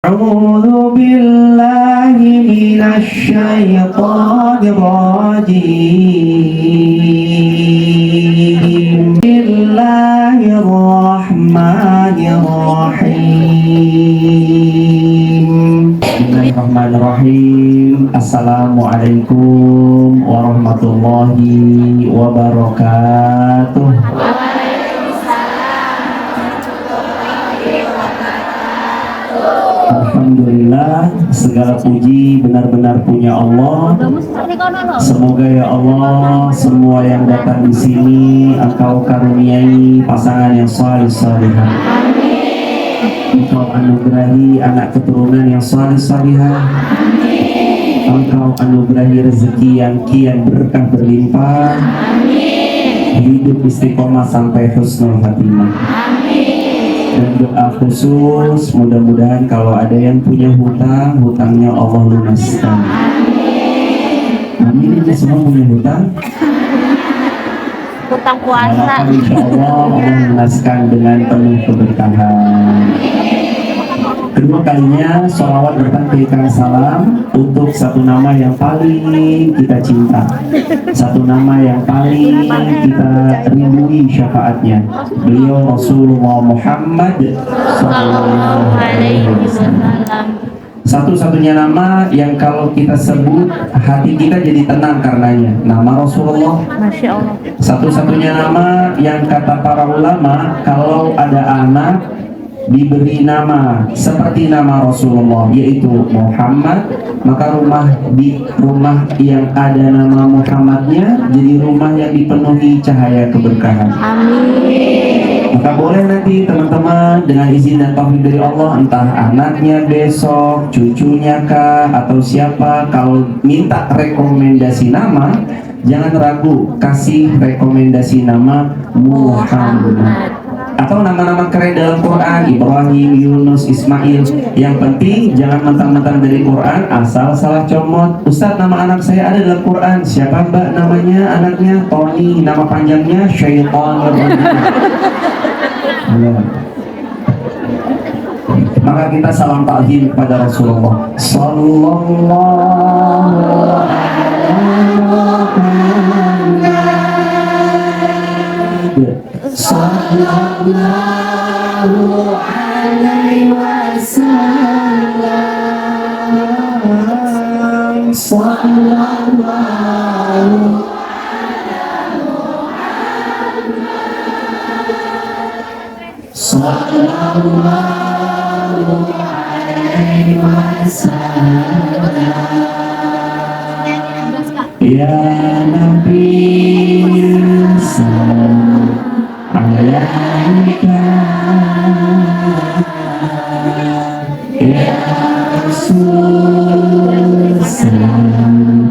أعوذ بالله من الشيطان الرجيم بسم الله الرحمن الرحيم Bismillahirrahmanirrahim. Assalamualaikum warahmatullahi wabarakatuh. Alhamdulillah, segala puji benar-benar punya Allah. Semoga ya Allah, semua yang datang di sini Engkau karuniai pasangan yang salih-salihah. Engkau anugerahi anak keturunan yang salih-salihah. Engkau anugerahi rezeki yang kian berkah berlimpah. Hidup istiqomah sampai husnul khatimah. Dan doa khusus, mudah-mudahan kalau ada yang punya hutang, hutangnya Allah lunaskan. Amin. Ini semua punya hutang? Hutang puasa. Insya Allah Allah lunaskan dengan penuh keberkahan. Kedua kalinya sholawat bertantikan salam untuk satu nama yang paling kita cinta, satu nama yang paling kita rinduin syafaatnya. Beliau Rasulullah Muhammad Sallallahu Alaihi Wasallam. Satu-satunya nama yang kalau kita sebut hati kita jadi tenang karenanya, nama Rasulullah. Masya Allah. Satu-satunya nama yang kata para ulama kalau ada anak diberi nama seperti nama Rasulullah, yaitu Muhammad, maka rumah yang ada nama Muhammadnya jadi rumah yang dipenuhi cahaya keberkahan. Amin. Maka boleh nanti teman-teman dengan izin dan taufik dari Allah, entah anaknya besok, cucunya kah, atau siapa, kalau minta rekomendasi nama, jangan ragu, kasih rekomendasi nama Muhammad. Atau nama-nama keren dalam Quran, Ibrahim, Yunus, Ismail. Yang penting jangan mentang-mentang dari Quran asal salah comot. Ustadz, nama anak saya ada dalam Quran. Siapa mbak namanya anaknya? Tony. Nama panjangnya Syaitan. Maka kita salam ta'zim kepada Rasulullah Sallallahu Alaihi Sallallahu Alaihi Wasallam. Sallallahu Alaihi Wasallam. Ya Nabi Sallallahu Alaika ya Rasul salam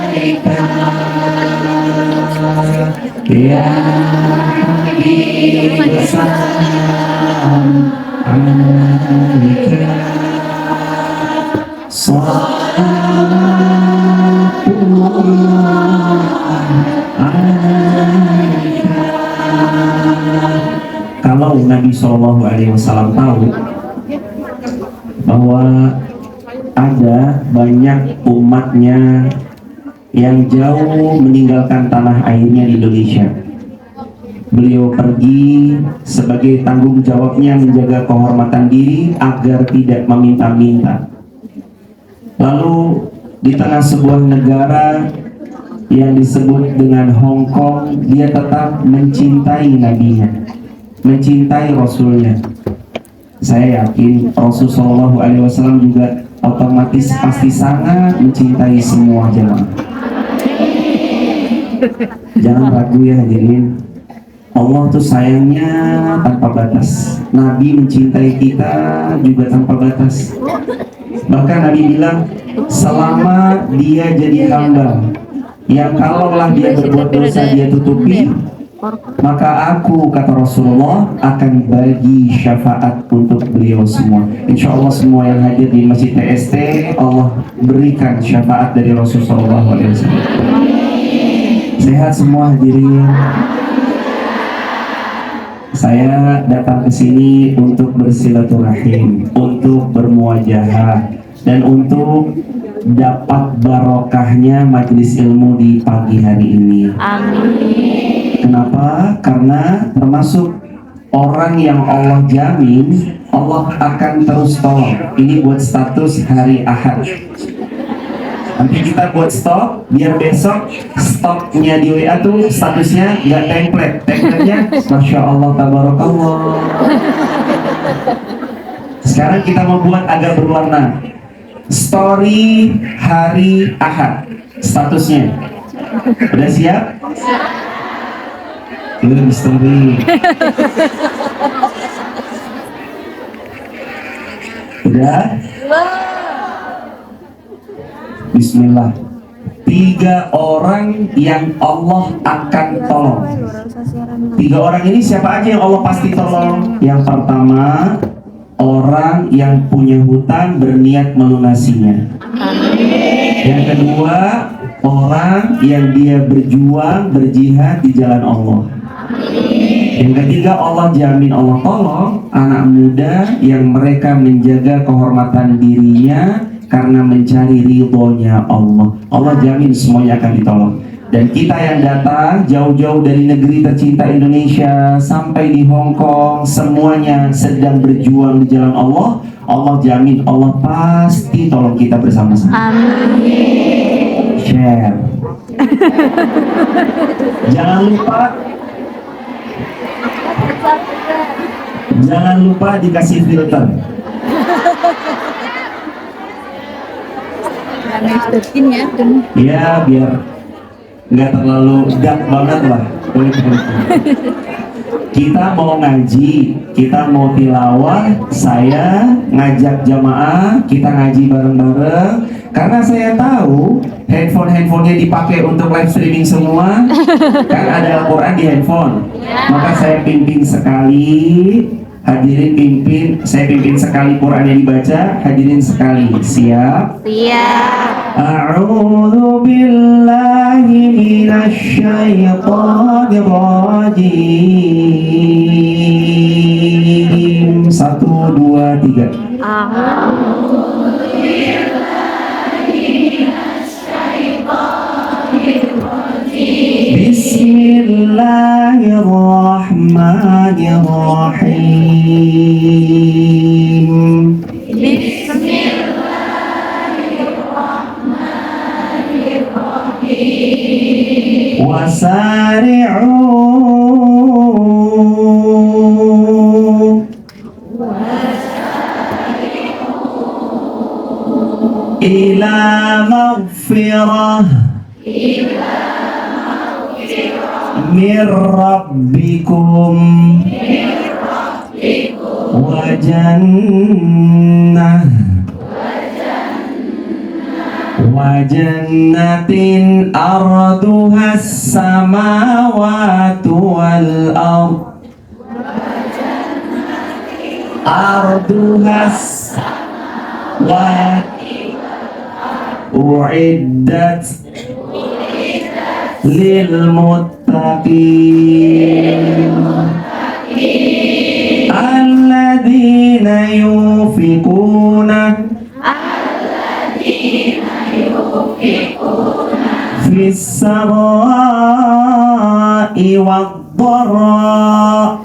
alaika ya Habib salam alaika Kalau Nabi Shallallahu Alaihi Wasallam tahu bahwa ada banyak umatnya yang jauh meninggalkan tanah airnya di Indonesia, beliau pergi sebagai tanggung jawabnya menjaga kehormatan diri agar tidak meminta-minta. Lalu di tengah sebuah negara yang disebut dengan Hong Kong, dia tetap mencintai nabinya, mencintai Rasulnya. Saya yakin Rasulullah SAW juga otomatis pasti sangat mencintai semua jemaah. Jangan ragu ya hadirin, Allah tuh sayangnya tanpa batas. Nabi mencintai kita juga tanpa batas. Bahkan Nabi bilang, selama dia jadi hamba yang kalaulah dia berbuat dosa dia tutupi, maka aku, kata Rasulullah, akan bagi syafaat untuk beliau semua. Insya Allah semua yang hadir di Masjid TST, Allah berikan syafaat dari Rasulullah SAW. Sehat semua hadirin. Saya datang ke sini untuk bersilaturahim, untuk bermuajahah, dan untuk dapat barokahnya majelis ilmu di pagi hari ini. Amin. Kenapa? Karena termasuk orang yang Allah jamin Allah akan terus tolong. Ini buat status hari Ahad. Nanti kita buat stok, biar besok stoknya di WA tuh statusnya nggak template. Template-nya Masya Allah, Tabarakallah. Sekarang kita mau buat agak berwarna. Story hari Ahad. Statusnya. Udah siap? Udah story. Udah? Bismillah. 3 orang yang Allah akan tolong. 3 orang ini siapa aja yang Allah pasti tolong? Yang pertama, orang yang punya hutang berniat melunasinya. Yang kedua, orang yang dia berjuang, berjihad di jalan Allah. Yang ketiga, Allah jamin Allah tolong anak muda yang mereka menjaga kehormatan dirinya karena mencari ridhonya Allah. Allah jamin semuanya akan ditolong. Dan kita yang datang jauh-jauh dari negeri tercinta Indonesia sampai di Hong Kong, semuanya sedang berjuang di jalan Allah. Allah jamin Allah pasti tolong kita bersama-sama. Amin. Share. Jangan lupa dikasih filter. Ya biar nggak terlalu dark banget lah. Kita mau ngaji, kita mau tilawah, saya ngajak jamaah, kita ngaji bareng-bareng. Karena saya tahu handphonenya dipakai untuk live streaming semua, kan ada Al-Quran di handphone. Maka saya pimpin sekali, hadirin saya pimpin sekali Qurannya dibaca, hadirin sekali. Siap? Siap. A'udzu billahi minasy syaithanir rajim. 1, 2, 3. Bismillahirrahmanirrahim. Wasari'u ila maghfirah min rabbikum wa jannah wa jannatin arduhas samawati wal ard arduhas wa uiddat lil muttaqin alladzina yunfiquna fis sarai wad dharra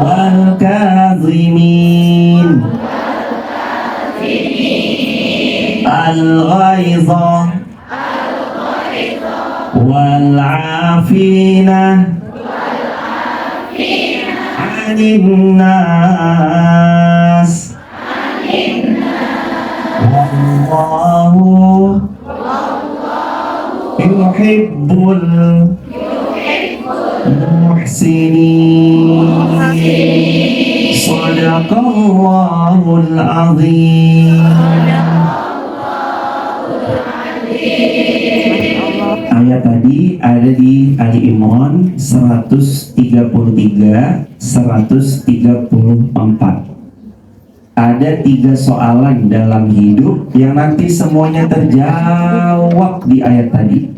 wal kazimin al-ghaiza wal 'afina 'anil nas wallahu yuhibbul muhsinin. Shadaqallahul azim. Ayat tadi ada di Ali Imran 133, 134. Ada 3 soalan dalam hidup yang nanti semuanya terjawab di ayat tadi.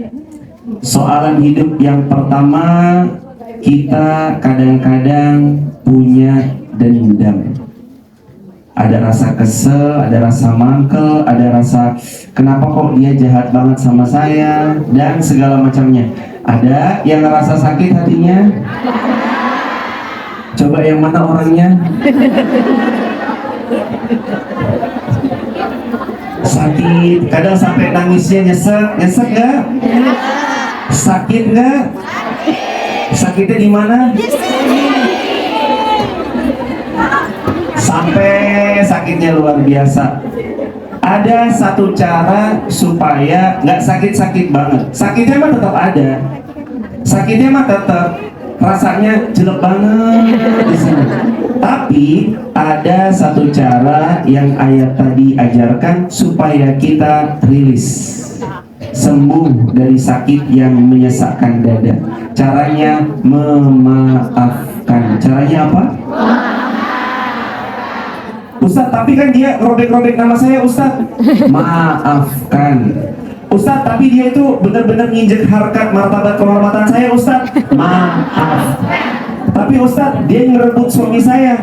Soalan hidup yang pertama, kita kadang-kadang punya dendam. Ada rasa kesel, ada rasa mangkel, ada rasa kenapa kok dia jahat banget sama saya, dan segala macamnya. Ada yang ngerasa sakit hatinya? Coba yang mana orangnya? Sakit, kadang sampai nangisnya nyesek nggak? Sakit nggak? Sakitnya di mana? Sampai sakitnya luar biasa. Ada satu cara supaya nggak sakit-sakit banget. Sakitnya mah tetap ada. Sakitnya mah tetap, rasanya jelek banget di sini. Tapi ada satu cara yang ayat tadi ajarkan supaya kita rilis, sembuh dari sakit yang menyesakkan dada. Caranya memaafkan. Caranya apa? Ustaz, tapi kan dia robek-robek nama saya, Ustaz. Maafkan. Ustaz, tapi dia itu benar-benar nginjek harkat martabat kehormatan saya, Ustaz. Maaf. Tapi Ustaz, dia ngerebut suami saya.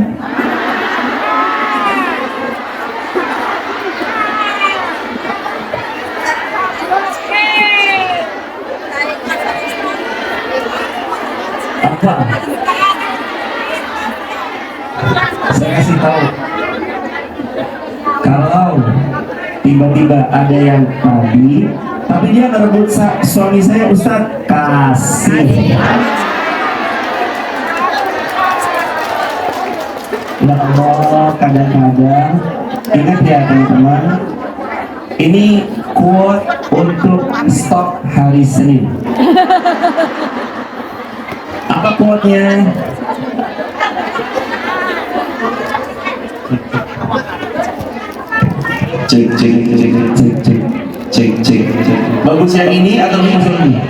Apa? Saya kasih tahu. Kalau tiba-tiba ada yang tadi, tapi dia ngerebut suami saya, Ustadz, kasih. Ya Allah, kadang-kadang ingat ya teman-teman, ini quote untuk stok hari Senin. Apa quote-nya? Cek cek cek cek cek cek cek cek. Bagus yang ini atau bagus yang ini?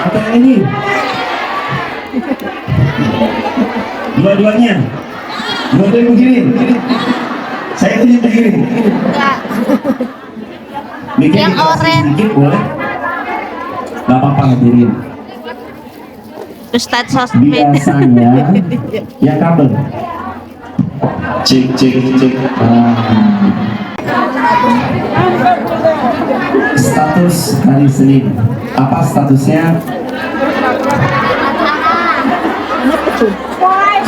Atau yang ini? Dua-duanya. Dua-duanya begini. Saya tuh begini. Bikin Yang oren. sedikit boleh? Gak apa-apa, hadirin. Ustadz sosmed. Biasanya yang kabel. Cek cek cek. Status hari Senin. Apa statusnya?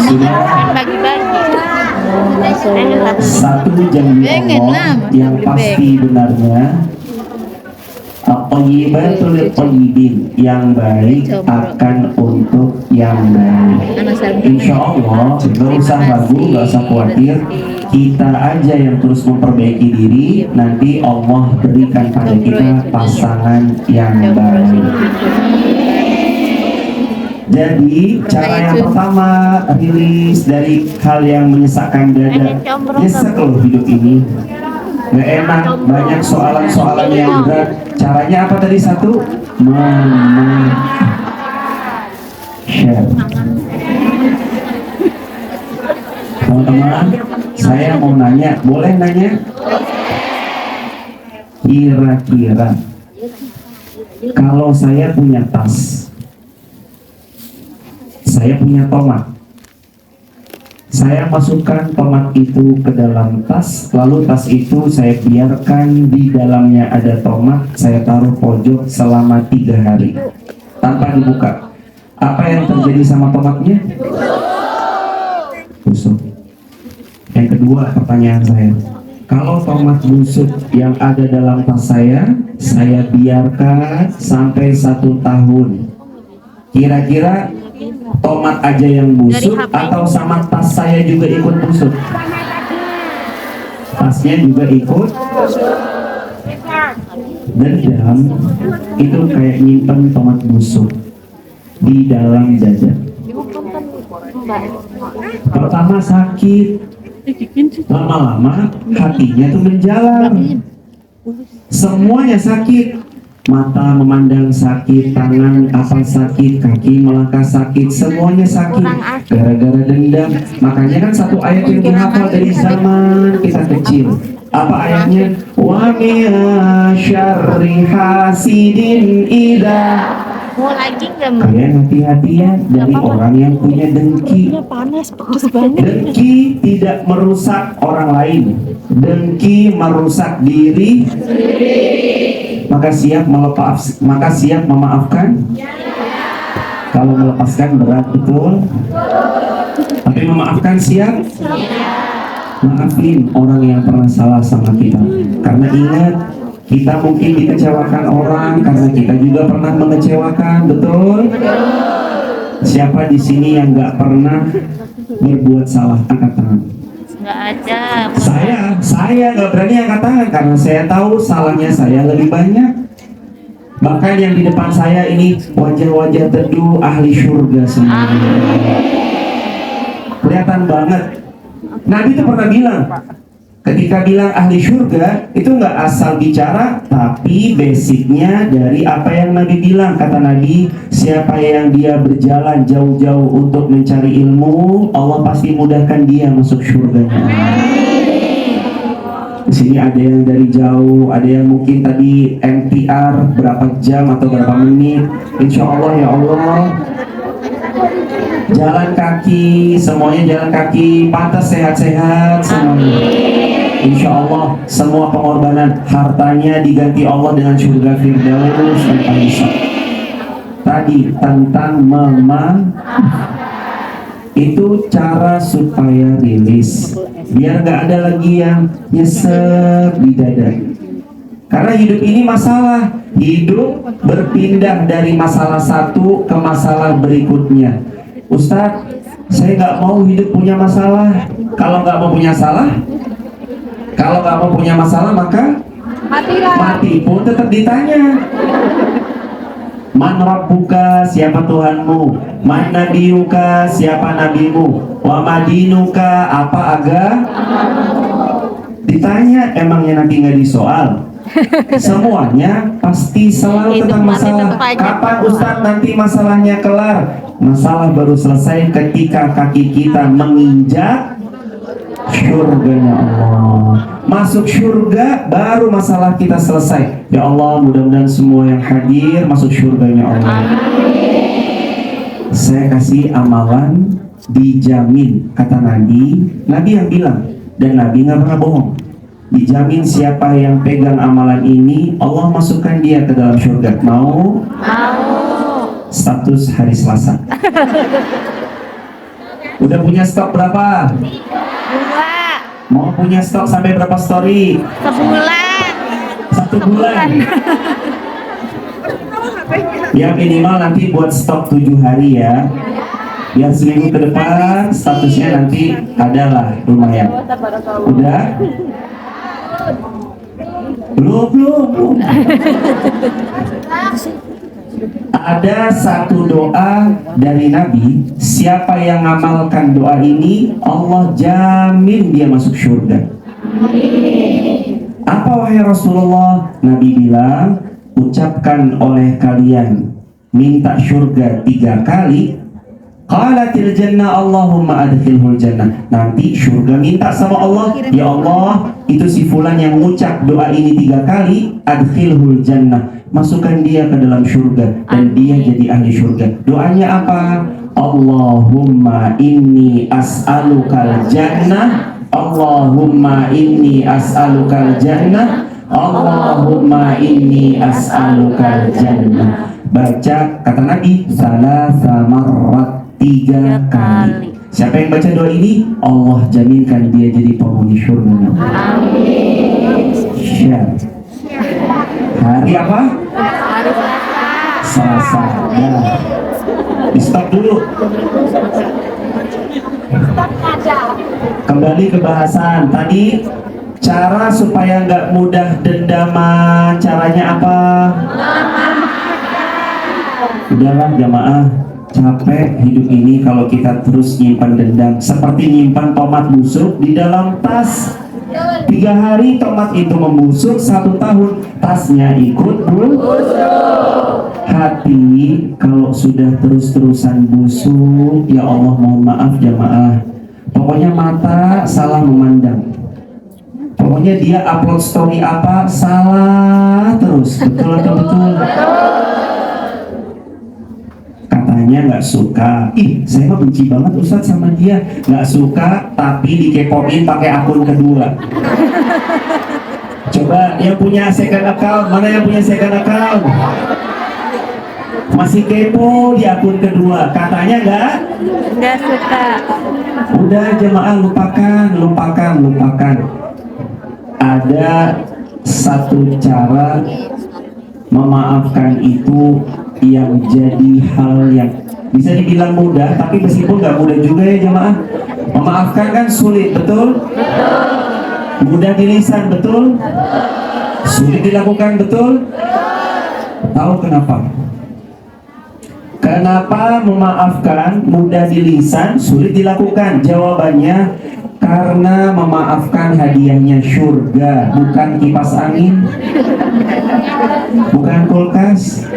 Sudah satu janji Allah yang pasti benarnya. Thayyibatul thayyibin, yang baik akan untuk yang baik. Insya Allah, gak usah ragu, gak usah khawatir. Kita aja yang terus memperbaiki diri, nanti Allah berikan pada kita pasangan yang baik. Jadi cara yang pertama, rilis dari hal yang menyesakkan dada. Nyesek loh hidup ini, gak enak, banyak soalan-soalan yang berat. Caranya apa tadi? Satu, share. Teman-teman, saya mau nanya, boleh nanya? Kira-kira kalau saya punya tas, saya punya tomat, saya masukkan tomat itu ke dalam tas, lalu tas itu saya biarkan di dalamnya ada tomat, saya taruh pojok selama 3 hari tanpa dibuka. Apa yang terjadi sama tomatnya? Busuk. Yang kedua, pertanyaan saya, kalau tomat busuk yang ada dalam tas saya biarkan sampai 1 tahun, kira-kira tomat aja yang busuk atau sama tas saya juga ikut busuk? Tasnya juga ikut. Dendam itu kayak nyimpen tomat busuk di dalam dada. Pertama sakit, lama-lama hatinya tuh menjalar, semuanya sakit. Mata memandang sakit, tangan apa sakit, kaki melangkah sakit, semuanya sakit gara-gara dendam. Makanya kan satu ayat yang dihafal dari zaman kita kecil, Apa ayatnya? Wa min syarri hasidin idza. Mau lagi nggak mau? Kalian hati-hati ya dari orang yang punya dengki. Panas, pedes banget. Dengki tidak merusak orang lain. Dengki merusak diri. Maka siap memaafkan. Kalau melepaskan berat, betul. Tapi memaafkan siap. Maafin orang yang pernah salah sama kita. Karena ingat, kita mungkin dikecewakan orang karena kita juga pernah mengecewakan, betul? Siapa di sini yang nggak pernah berbuat salah? Angkat tangan. Nggak ada. Saya nggak berani angkat tangan karena saya tahu salahnya saya lebih banyak. Bahkan yang di depan saya ini wajah-wajah teduh ahli surga semuanya. Kelihatan banget. Nabi itu pernah bilang, ketika bilang ahli surga itu nggak asal bicara, tapi basicnya dari apa yang Nabi bilang. Kata Nabi, siapa yang dia berjalan jauh-jauh untuk mencari ilmu, Allah pasti mudahkan dia masuk surganya. Di sini ada yang dari jauh, ada yang mungkin tadi MTR berapa jam atau berapa menit. Insya Allah ya Allah, jalan kaki, semuanya jalan kaki, pantas sehat-sehat semuanya. Insya Allah semua pengorbanan hartanya diganti Allah dengan surga Firdaus tanpa hisab. Tadi tentang itu cara supaya rilis, biar gak ada lagi yang nyesek di dada. Karena hidup ini masalah, hidup berpindah dari masalah satu ke masalah berikutnya. Ustadz, saya nggak mau hidup punya masalah. Kalau nggak mau punya masalah, maka mati pun tetap ditanya. Man rabbuka, siapa Tuhanmu? Man nabiyuka, siapa nabimu? Wa madinuka, apa agamamu? Ditanya, emangnya nanti nggak disoal? Semuanya pasti selalu tentang masalah. Kapan Ustadz nanti masalahnya kelar? Masalah baru selesai ketika kaki kita menginjak surganya Allah. Masuk surga baru masalah kita selesai. Ya Allah, mudah-mudahan semua yang hadir masuk surganya Allah. Saya kasih amalan dijamin, kata Nabi. Nabi yang bilang, dan Nabi nggak pernah bohong. Dijamin siapa yang pegang amalan ini, Allah masukkan dia ke dalam surga. Mau? Status hari Selasa. Udah punya stok berapa? 2. Mau punya stok sampai berapa story? Sebulan. 1 bulan. Ya minimal nanti buat stok 7 hari ya. Biar seminggu ke depan statusnya nanti adalah lumayan. Udah? Belum. Ada satu doa dari Nabi, siapa yang ngamalkan doa ini, Allah jamin dia masuk surga. Apa wahai Rasulullah? Nabi bilang, ucapkan oleh kalian minta surga 3 kali. Qalatil jannah Allahumma adkhilhul jannah. Nanti surga minta sama Allah, ya Allah, itu si fulan yang mengucap doa ini 3 kali, adkhilhul jannah, masukkan dia ke dalam surga dan dia jadi ahli surga. Doanya apa? Allahumma inni as'alukal jannah, Allahumma inni as'alukal jannah, Allahumma inni as'alukal jannah. Baca, kata Nabi, salasa marrat, 3 kali. Siapa yang baca doa ini, Allah jaminkan dia jadi penghuni surga. Amin. Share. Hari apa? Hari Selasa. Ya. Di stop dulu. Kembali ke bahasan tadi. Cara supaya nggak mudah dendaman, caranya apa? Udahlah jamaah, capek hidup ini kalau kita terus nyimpan dendam. Seperti nyimpan tomat busuk di dalam tas. 3 hari tomat itu membusuk, 1 tahun tasnya ikut busuk. Hati kalau sudah terus-terusan busuk, ya Allah mohon maaf jamaah. Pokoknya mata salah memandang, Pokoknya dia upload story apa, salah terus. Betul atau betul? Katanya nggak suka. Ih, saya mah benci banget Ustadz sama dia. Nggak suka, tapi dikepoin pakai akun kedua. Coba yang punya second account, mana yang punya second account? Masih kepo di akun kedua. Katanya Nggak suka. udah jemaah, lupakan. Ada satu cara memaafkan itu yang jadi hal yang bisa dibilang mudah, tapi meskipun nggak mudah juga ya jemaah. Memaafkan kan sulit, betul? Mudah di lisan, betul? Sulit dilakukan, betul? Tahu kenapa? Kenapa memaafkan mudah di lisan, sulit dilakukan? Jawabannya karena memaafkan hadiahnya surga, bukan kipas angin, bukan kulkas.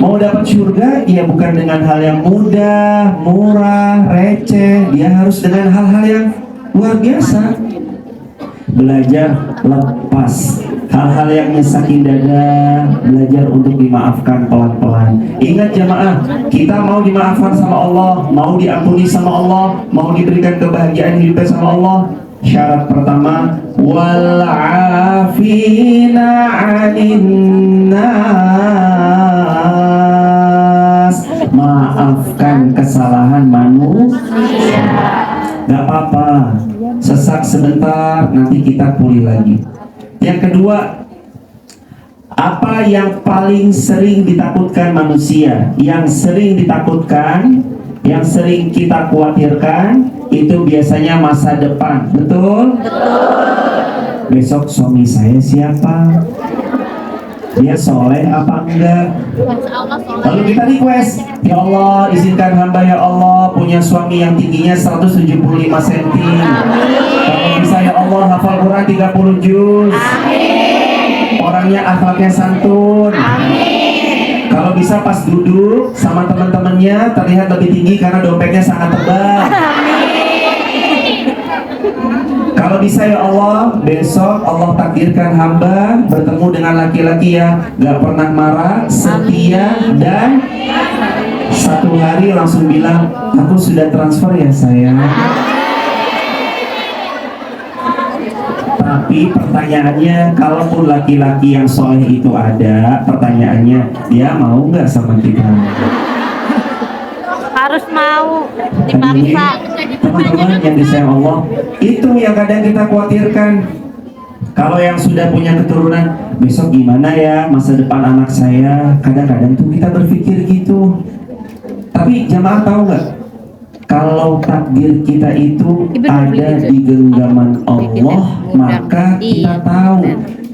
Mau dapat surga, ya bukan dengan hal yang mudah, murah, receh. Dia harus dengan hal-hal yang luar biasa. Belajar lepas hal-hal yang nyesakin dada, belajar untuk dimaafkan pelan-pelan. Ingat jamaah, kita mau dimaafkan sama Allah, mau diampuni sama Allah, mau diberikan kebahagiaan hidupnya sama Allah. Syarat pertama, wal afina 'anil nas, maafkan kesalahan manusia. Gak apa-apa, sesak sebentar, nanti kita pulih lagi. Yang kedua, apa yang paling sering ditakutkan manusia? Yang sering ditakutkan, yang sering kita khawatirkan, itu biasanya masa depan. Betul? Besok suami saya siapa? Dia soleh apa enggak? Lalu kita request, ya Allah izinkan hamba ya Allah punya suami yang tingginya 175 cm. Kalau bisa ya Allah hafal Quran 30 juz. Orangnya akhlaknya santun. Kalau bisa pas duduk sama teman-temannya terlihat lebih tinggi karena dompetnya sangat tebal. Kalau bisa ya Allah, besok Allah takdirkan hamba bertemu dengan laki-laki yang gak pernah marah, setia, dan satu hari langsung bilang, aku sudah transfer ya sayang. Tapi pertanyaannya, kalaupun laki-laki yang soleh itu ada, pertanyaannya, dia mau nggak sama kita? Harus mau dipaksa. Teman-teman yang disayang Allah, itu yang kadang kita khawatirkan. Kalau yang sudah punya keturunan, besok gimana ya masa depan anak saya? Kadang-kadang tuh kita berpikir gitu. Tapi jamaah tahu nggak? Kalau takdir kita itu ada di genggaman Allah, maka kita tahu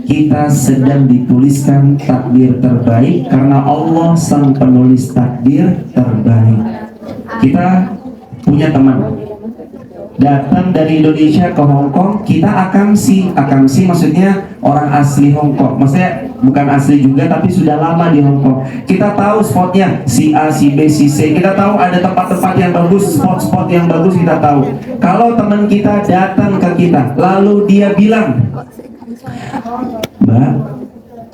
kita sedang dituliskan takdir terbaik karena Allah sang penulis takdir terbaik. Kita punya teman datang dari Indonesia ke Hong Kong, kita akamsi maksudnya orang asli Hong Kong, maksudnya bukan asli juga tapi sudah lama di Hong Kong. Kita tahu spotnya si A, si B, si C, kita tahu ada tempat-tempat yang bagus, spot-spot yang bagus kita tahu. Kalau teman kita datang ke kita lalu dia bilang, Mbak,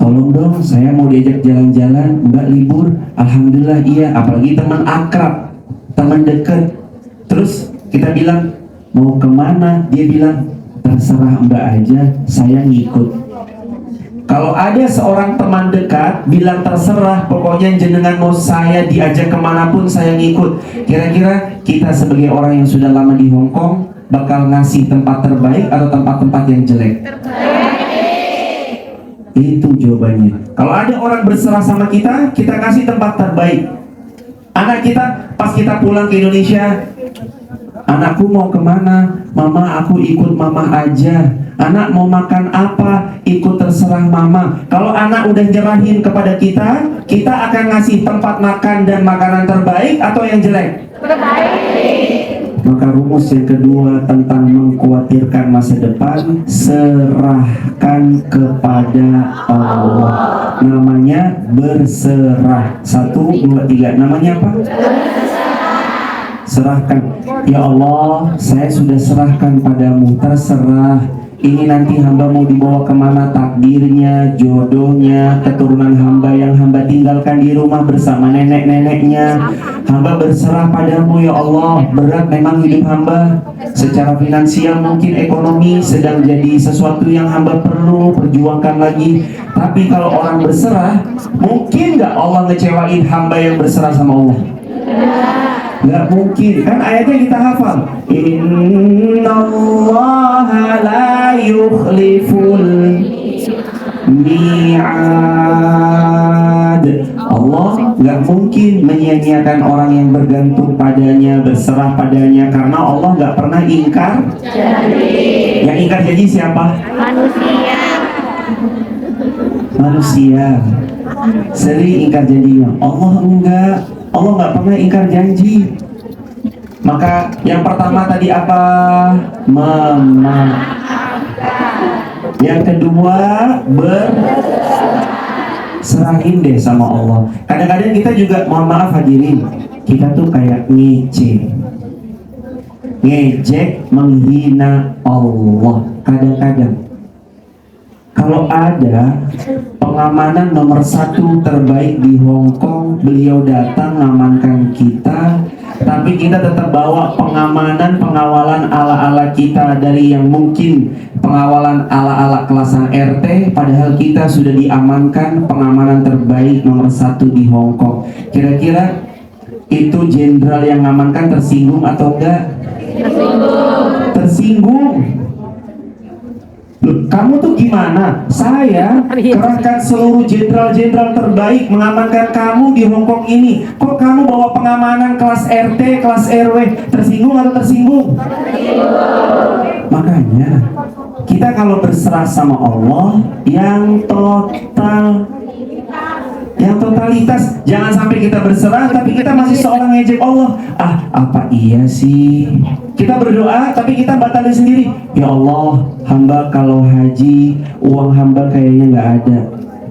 tolong dong saya mau diajak jalan-jalan, Mbak libur. Alhamdulillah iya, apalagi teman akrab, teman dekat. Terus kita bilang, mau kemana? Dia bilang, terserah Mbak aja, saya ngikut. Kalau ada seorang teman dekat bilang terserah, pokoknya jenengan mau saya diajak kemanapun saya ngikut. Kira-kira kita sebagai orang yang sudah lama di Hong Kong bakal ngasih tempat terbaik atau tempat-tempat yang jelek? Itu jawabannya. Kalau ada orang berserah sama kita, kita kasih tempat terbaik. Anak kita pas kita pulang ke Indonesia, anakku mau kemana? Mama, aku ikut mama aja. Anak mau makan apa? Ikut terserah mama. Kalau anak udah nyerahin kepada kita, kita akan ngasih tempat makan dan makanan terbaik atau yang jelek? Terbaik. Maka rumus yang kedua tentang mengkhawatirkan masa depan, serahkan kepada Allah. Namanya berserah. 1, 2, 3. Namanya apa? Serahkan. Ya Allah, saya sudah serahkan padamu. Terserah ini nanti hamba mau dibawa kemana takdirnya, jodohnya, keturunan hamba yang hamba tinggalkan di rumah bersama nenek-neneknya. Hamba berserah padamu ya Allah. Berat memang hidup hamba, secara finansial mungkin ekonomi sedang jadi sesuatu yang hamba perlu perjuangkan lagi. Tapi kalau orang berserah, mungkin gak Allah ngecewain hamba yang berserah sama Allah? Gak mungkin, kan ayatnya kita hafal. Innallaha la yukhliful mi'ad. Allah gak mungkin menyia-nyiakan orang yang bergantung padanya, berserah padanya, karena Allah gak pernah ingkar janji. Yang ingkar janji siapa? Manusia. Manusia sering ingkar janjinya. Allah enggak. Allah nggak pernah ingkar janji. Maka yang pertama tadi apa? Memaafkan. Yang kedua, serahin deh sama Allah. Kadang-kadang kita juga, mohon maaf hadirin, kita tuh kayak ngejek, menghina Allah. Kadang-kadang kalau ada pengamanan nomor 1 terbaik di Hong Kong, beliau datang mengamankan kita, tapi kita tetap bawa pengawalan ala-ala kita dari yang mungkin pengawalan ala-ala kelasan RT, padahal kita sudah diamankan pengamanan terbaik nomor 1 di Hong Kong. Kira-kira itu jenderal yang mengamankan tersinggung atau enggak? Tersinggung. Loh, kamu tuh gimana? Saya kerahkan seluruh jenderal-jenderal terbaik mengamankan kamu di Hong Kong ini. Kok kamu bawa pengamanan kelas RT, kelas RW? Tersinggung atau tersinggung? Makanya kita kalau berserah sama Allah yang total, yang totalitas, jangan sampai kita berserah tapi kita masih seorang ngejek Allah. Apa iya sih? Kita berdoa tapi kita batalin sendiri. Ya Allah, hamba kalau haji uang hamba kayaknya nggak ada.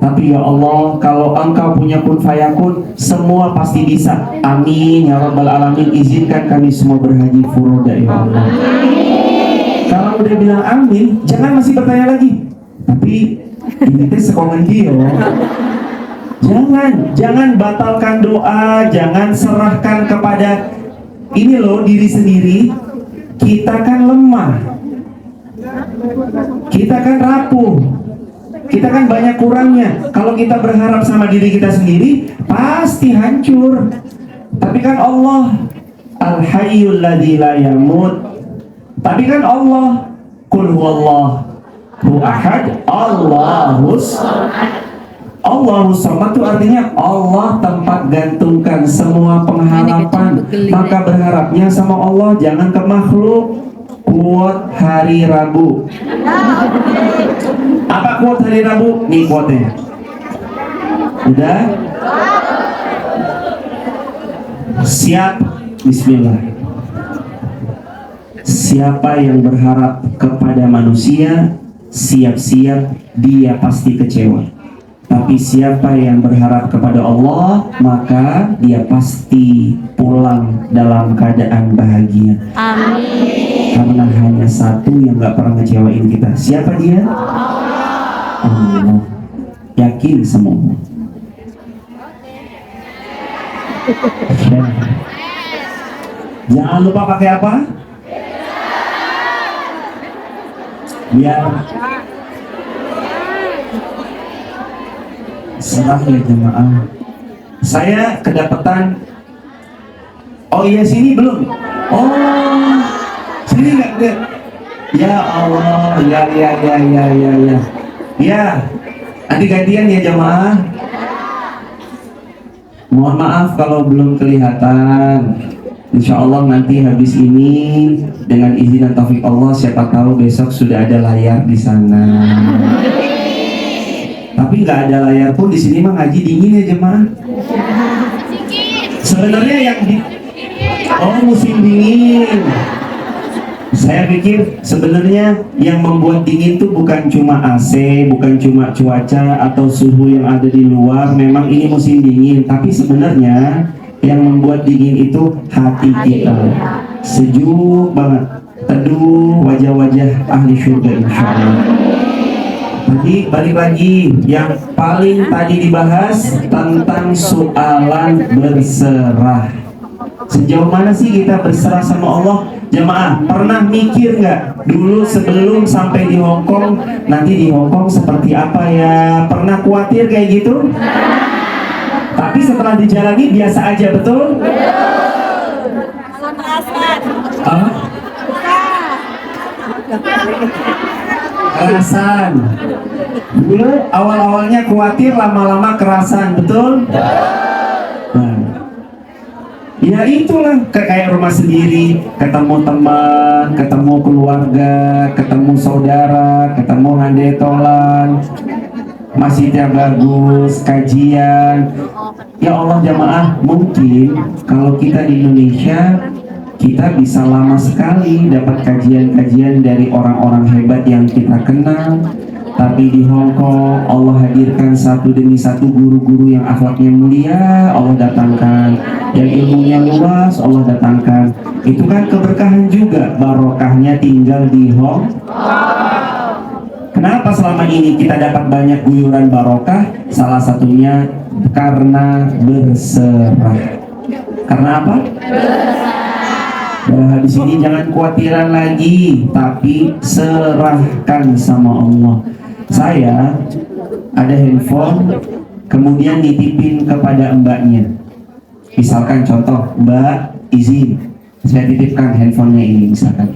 Tapi ya Allah, kalau Engkau punya kun fayakun, semua pasti bisa. Amin ya rabbal alamin. Izinkan kami semua berhaji furoda ya Allah. Kalau udah bilang amin, jangan masih bertanya lagi. Tapi ini teh sekongen dia. Jangan batalkan doa, jangan serahkan kepada ini loh diri sendiri. Kita kan lemah, kita kan rapuh, kita kan banyak kurangnya. Kalau kita berharap sama diri kita sendiri, pasti hancur. Tapi kan Allah Al-Hayyul Ladzi la yamut. Tapi kan Allah Qul huwallahu ahad, Allahus Allahus samad itu artinya Allah tempat gantungkan semua pengharapan. Maka berharapnya sama Allah, jangan ke makhluk. Quote hari Rabu. Apa quote hari Rabu? Nih quote-nya. Udah? Siap? Bismillah. Siapa yang berharap kepada manusia, siap-siap dia pasti kecewa. Tapi siapa yang berharap kepada Allah, maka dia pasti pulang dalam keadaan bahagia. Amin. Karena hanya satu yang gak pernah ngecewain kita. Siapa dia? Allah. Yakin semua. Jangan lupa pakai apa? Biar serah ya jemaah. Saya kedapatan. Oh iya, sini belum. Oh, sini nggak ada. Ya Allah, ya. Ya, nanti gantian ya jemaah. Mohon maaf kalau belum kelihatan. Insya Allah nanti habis ini dengan izin dan taufik Allah, siapa tahu besok sudah ada layar di sana. Tapi nggak ada layar pun di sini mah ngaji dingin ya jemaah. Sebenarnya yang musim dingin. Saya pikir sebenarnya yang membuat dingin itu bukan cuma AC, bukan cuma cuaca atau suhu yang ada di luar. Memang ini musim dingin, tapi sebenarnya yang membuat dingin itu hati kita. Sejuk banget. teduh wajah-wajah ahli surga insya Allah. Tadi balik lagi, yang paling tadi dibahas tentang soalan berserah. Sejauh mana sih kita berserah sama Allah? Jemaah, pernah mikir nggak dulu sebelum sampai di Hongkong, nanti di Hongkong seperti apa ya? Pernah khawatir kayak gitu? Tapi setelah dijalani biasa aja, betul? Ah? Kerasan. Dulu awal-awalnya khawatir, lama-lama kerasan, betul? Nah, ya itulah kayak rumah sendiri, ketemu teman, ketemu keluarga, ketemu saudara, ketemu handetolan, masjidnya bagus, kajian. Ya Allah jamaah, mungkin kalau kita di Indonesia kita bisa lama sekali dapat kajian-kajian dari orang-orang hebat yang kita kenal. Tapi di Hong Kong Allah hadirkan satu demi satu guru-guru yang akhlaknya mulia, Allah datangkan. Yang ilmunya luas, Allah datangkan. Itu kan keberkahan juga, barokahnya tinggal di Hong Kong. Kenapa selama ini kita dapat banyak guyuran barokah? Salah satunya karena berserah. Karena apa? Nah, di sini jangan khawatiran lagi, tapi serahkan sama Allah. Saya ada handphone, kemudian ditipin kepada mbaknya. Misalkan contoh, Mbak izin, saya titipkan handphonenya ini misalkan.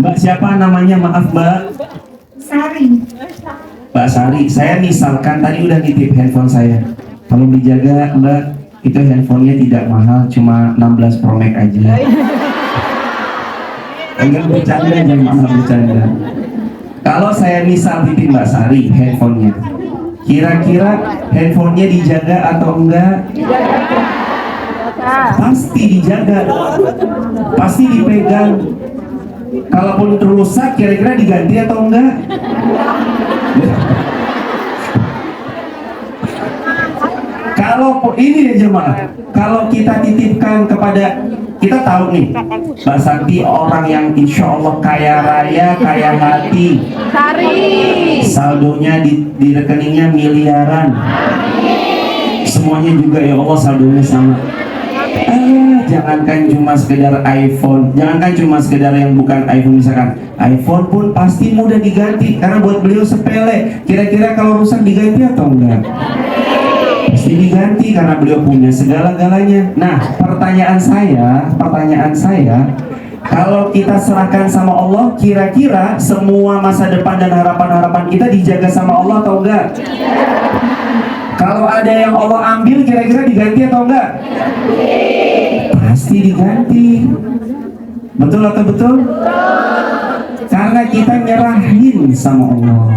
Mbak siapa namanya? Maaf Mbak. Sari. Mbak Sari, saya misalkan tadi udah nitip handphone saya. Tolong dijaga Mbak, itu handphonenya tidak mahal, cuma 16 Pro Max aja. Enggak bercanda, jangan mahal bercanda. Kalau saya misal titip Mbak Sari handphonenya, kira-kira handphonenya dijaga atau enggak? Pasti dijaga, pasti dipegang. Kalaupun rusak, kira-kira diganti atau enggak? Kalau ini ya jemaah, kalau kita titipkan kepada, kita tahu nih Mbak Santi orang yang insya Allah kaya raya, kaya hati, saldonya di rekeningnya miliaran, semuanya juga ya Allah saldonya sama. Jangankan cuma sekedar iPhone, jangankan cuma sekedar yang bukan iPhone, misalkan iPhone pun pasti mudah diganti karena buat beliau sepele. Kira-kira kalau rusak diganti atau enggak? Pasti diganti karena beliau punya segala-galanya. Nah, pertanyaan saya, kalau kita serahkan sama Allah, kira-kira semua masa depan dan harapan-harapan kita dijaga sama Allah atau enggak? Kalau ada yang Allah ambil, kira-kira diganti atau enggak? Pasti diganti. Betul atau betul? Karena kita nyerahin sama Allah.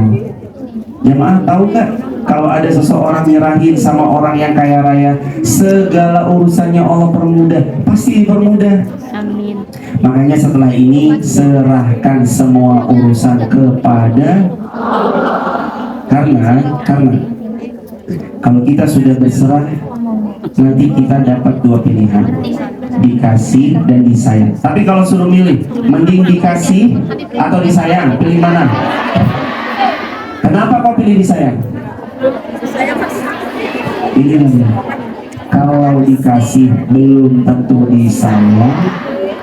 Jemaah tahu nggak? Kalau ada seseorang nyerahin sama orang yang kaya raya, segala urusannya Allah permudah, pasti dipermudah. Amin. Makanya setelah ini serahkan semua urusan kepada karena kalau kita sudah berserah, nanti kita dapat dua pilihan, dikasih dan disayang. Tapi kalau suruh milih, mending dikasih atau disayang, pilih mana? Kenapa kau pilih disayang? Ini namanya, kalau dikasih belum tentu disayang,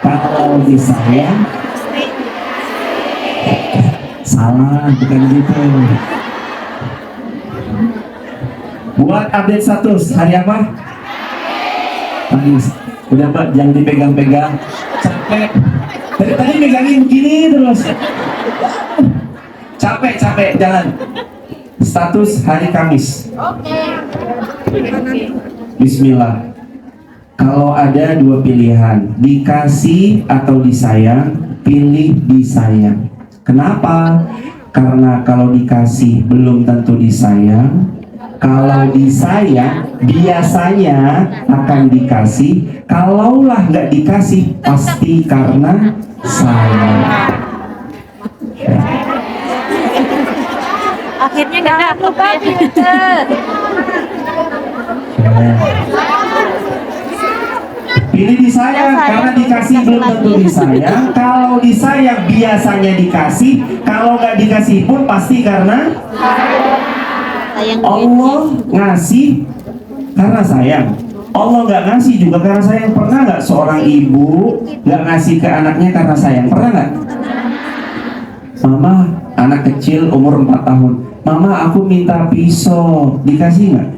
kalau disayang salah, bukan gitu. Buat update status hari apa? Nangis. Udah Pak, jangan dipegang-pegang. Capek. Dari tadi megangin begini terus. Capek, jalan. Status hari Kamis. Bismillah. Kalau ada dua pilihan, dikasih atau disayang, pilih disayang. Kenapa? Karena kalau dikasih belum tentu disayang. Kalau disayang biasanya akan dikasih. Kalaulah nggak dikasih pasti karena sayang. Akhirnya nggak dapet lagi. dikasih belum tentu disayang. Kalau disayang biasanya dikasih. Kalau nggak dikasih pun pasti karena Allah ngasih karena sayang. Allah nggak ngasih juga karena sayang. Pernah nggak seorang ibu nggak ngasih ke anaknya karena sayang? Pernah nggak? Mama, anak kecil umur 4 tahun. Mama, aku minta pisau. Dikasih nggak?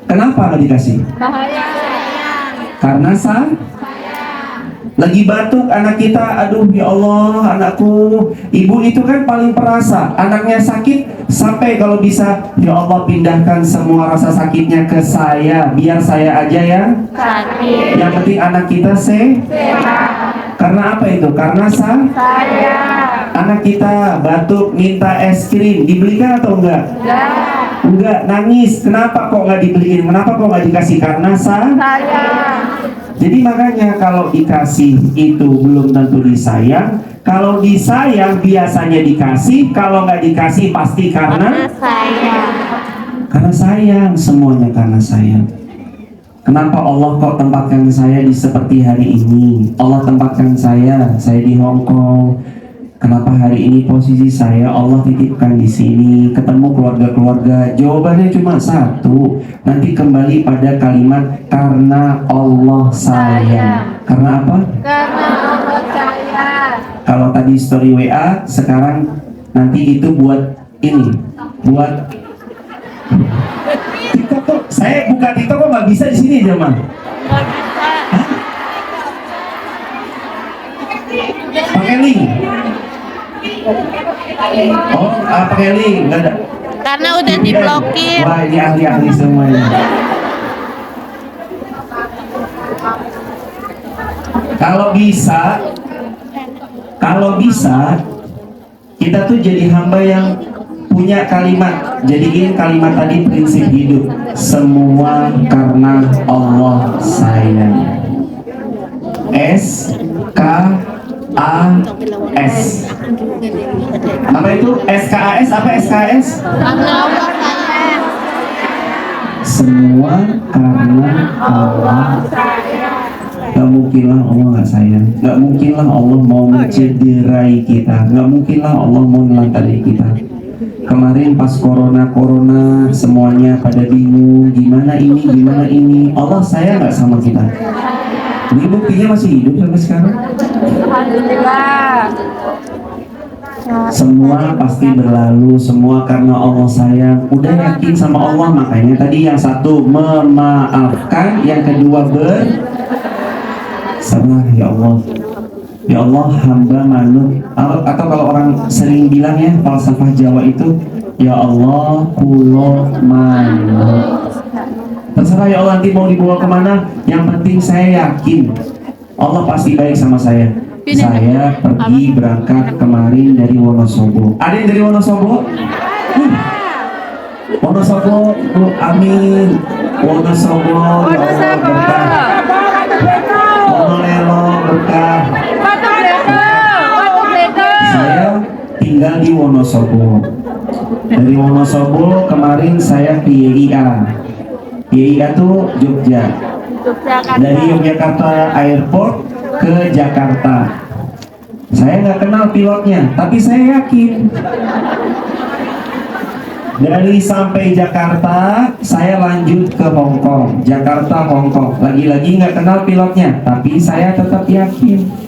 Kenapa nggak dikasih? Karena lagi batuk anak kita, aduh ya Allah anakku. Ibu itu kan paling perasa, anaknya sakit sampai kalau bisa, ya Allah pindahkan semua rasa sakitnya ke saya, biar saya aja yang sakit. Yang penting anak kita sehat. Karena apa itu? Karena anak kita batuk minta es krim, dibelikan atau enggak? Enggak, nangis. Kenapa kok nggak dibeliin? Kenapa kok nggak dikasih? Karena sayang. Jadi makanya kalau dikasih itu belum tentu disayang. Kalau disayang biasanya dikasih. Kalau nggak dikasih pasti karena sayang. Karena sayang, semuanya karena sayang. Kenapa Allah kok tempatkan saya di seperti hari ini? Allah tempatkan saya di Hong Kong. Kenapa hari ini posisi saya Allah titipkan di sini, ketemu keluarga-keluarga? Jawabannya cuma satu. Nanti kembali pada kalimat karena Allah sayang. Karena apa? Karena Allah sayang. Kalau tadi story WA, sekarang nanti itu buat ini, buat TikTok tuh. Saya buka TikTok kok nggak bisa di sini, Jamal? Pakai link. Oh, pakai link, nggak ada. Karena udah diblokir. Wah, ini ahli-ahli semuanya. Kalau bisa, kita tuh jadi hamba yang punya kalimat. Jadiin kalimat tadi prinsip hidup. Semua karena Allah sayang. SKAS. Apa itu? SKAS apa SKS? Semua karena Allah. Gak mungkinlah Allah gak sayang. Gak mungkinlah Allah mau mencederai kita. Gak mungkinlah Allah mau melantarai kita. Kemarin pas corona semuanya pada bingung gimana ini. Allah sayang gak sama kita? Ini buktinya masih hidup sampai sekarang. Alhamdulillah. Semua pasti berlalu, semua karena Allah sayang. Udah yakin sama Allah, makanya tadi yang satu memaafkan, yang kedua bersabar. Ya Allah, ya Allah hamba manut. Atau kalau orang sering bilang ya, falsafah Jawa itu, ya Allah kulo manut. Terserah ya Allah nanti mau dibawa kemana. Yang penting saya yakin Allah pasti baik sama saya. Saya pergi berangkat kemarin dari Wonosobo. Ada yang dari Wonosobo? Wonosobo, amin. Wonosobo, ya Allah berkah. Wonolelo berkah. Saya tinggal di Wonosobo. Dari Wonosobo kemarin saya ke YIA. YIA tuh Jogja. Dari Yogyakarta Airport ke Jakarta. Saya nggak kenal pilotnya, tapi saya yakin. Dari sampai Jakarta, saya lanjut ke Hong Kong. Jakarta, Hong Kong. Lagi-lagi nggak kenal pilotnya, tapi saya tetap yakin.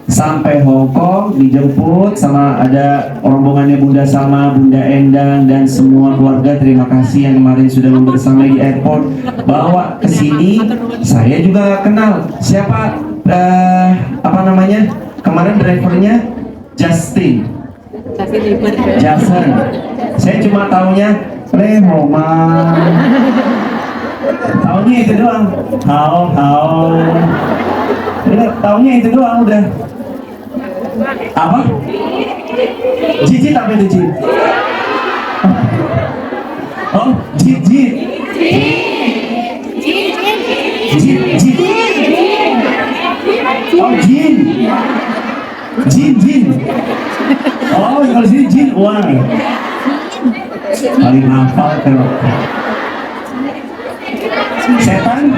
Sampai Hong Kong dijemput sama ada rombongannya Bunda Salma, Bunda Endang dan semua keluarga. Terima kasih yang kemarin sudah membersamai di airport. Bawa ke sini, saya juga kenal siapa apa namanya? Kemarin drivernya Justin. Jason. Saya cuma taunya Rehoman. Taunya itu doang. Hao. Udah, taunya itu doang udah. Apa? Jijit apa itu jijit? Oh, jijit. Jijit. Oh, jin. Jin. Oh, kalau sini jin, wah. Paling hafal kalau setan.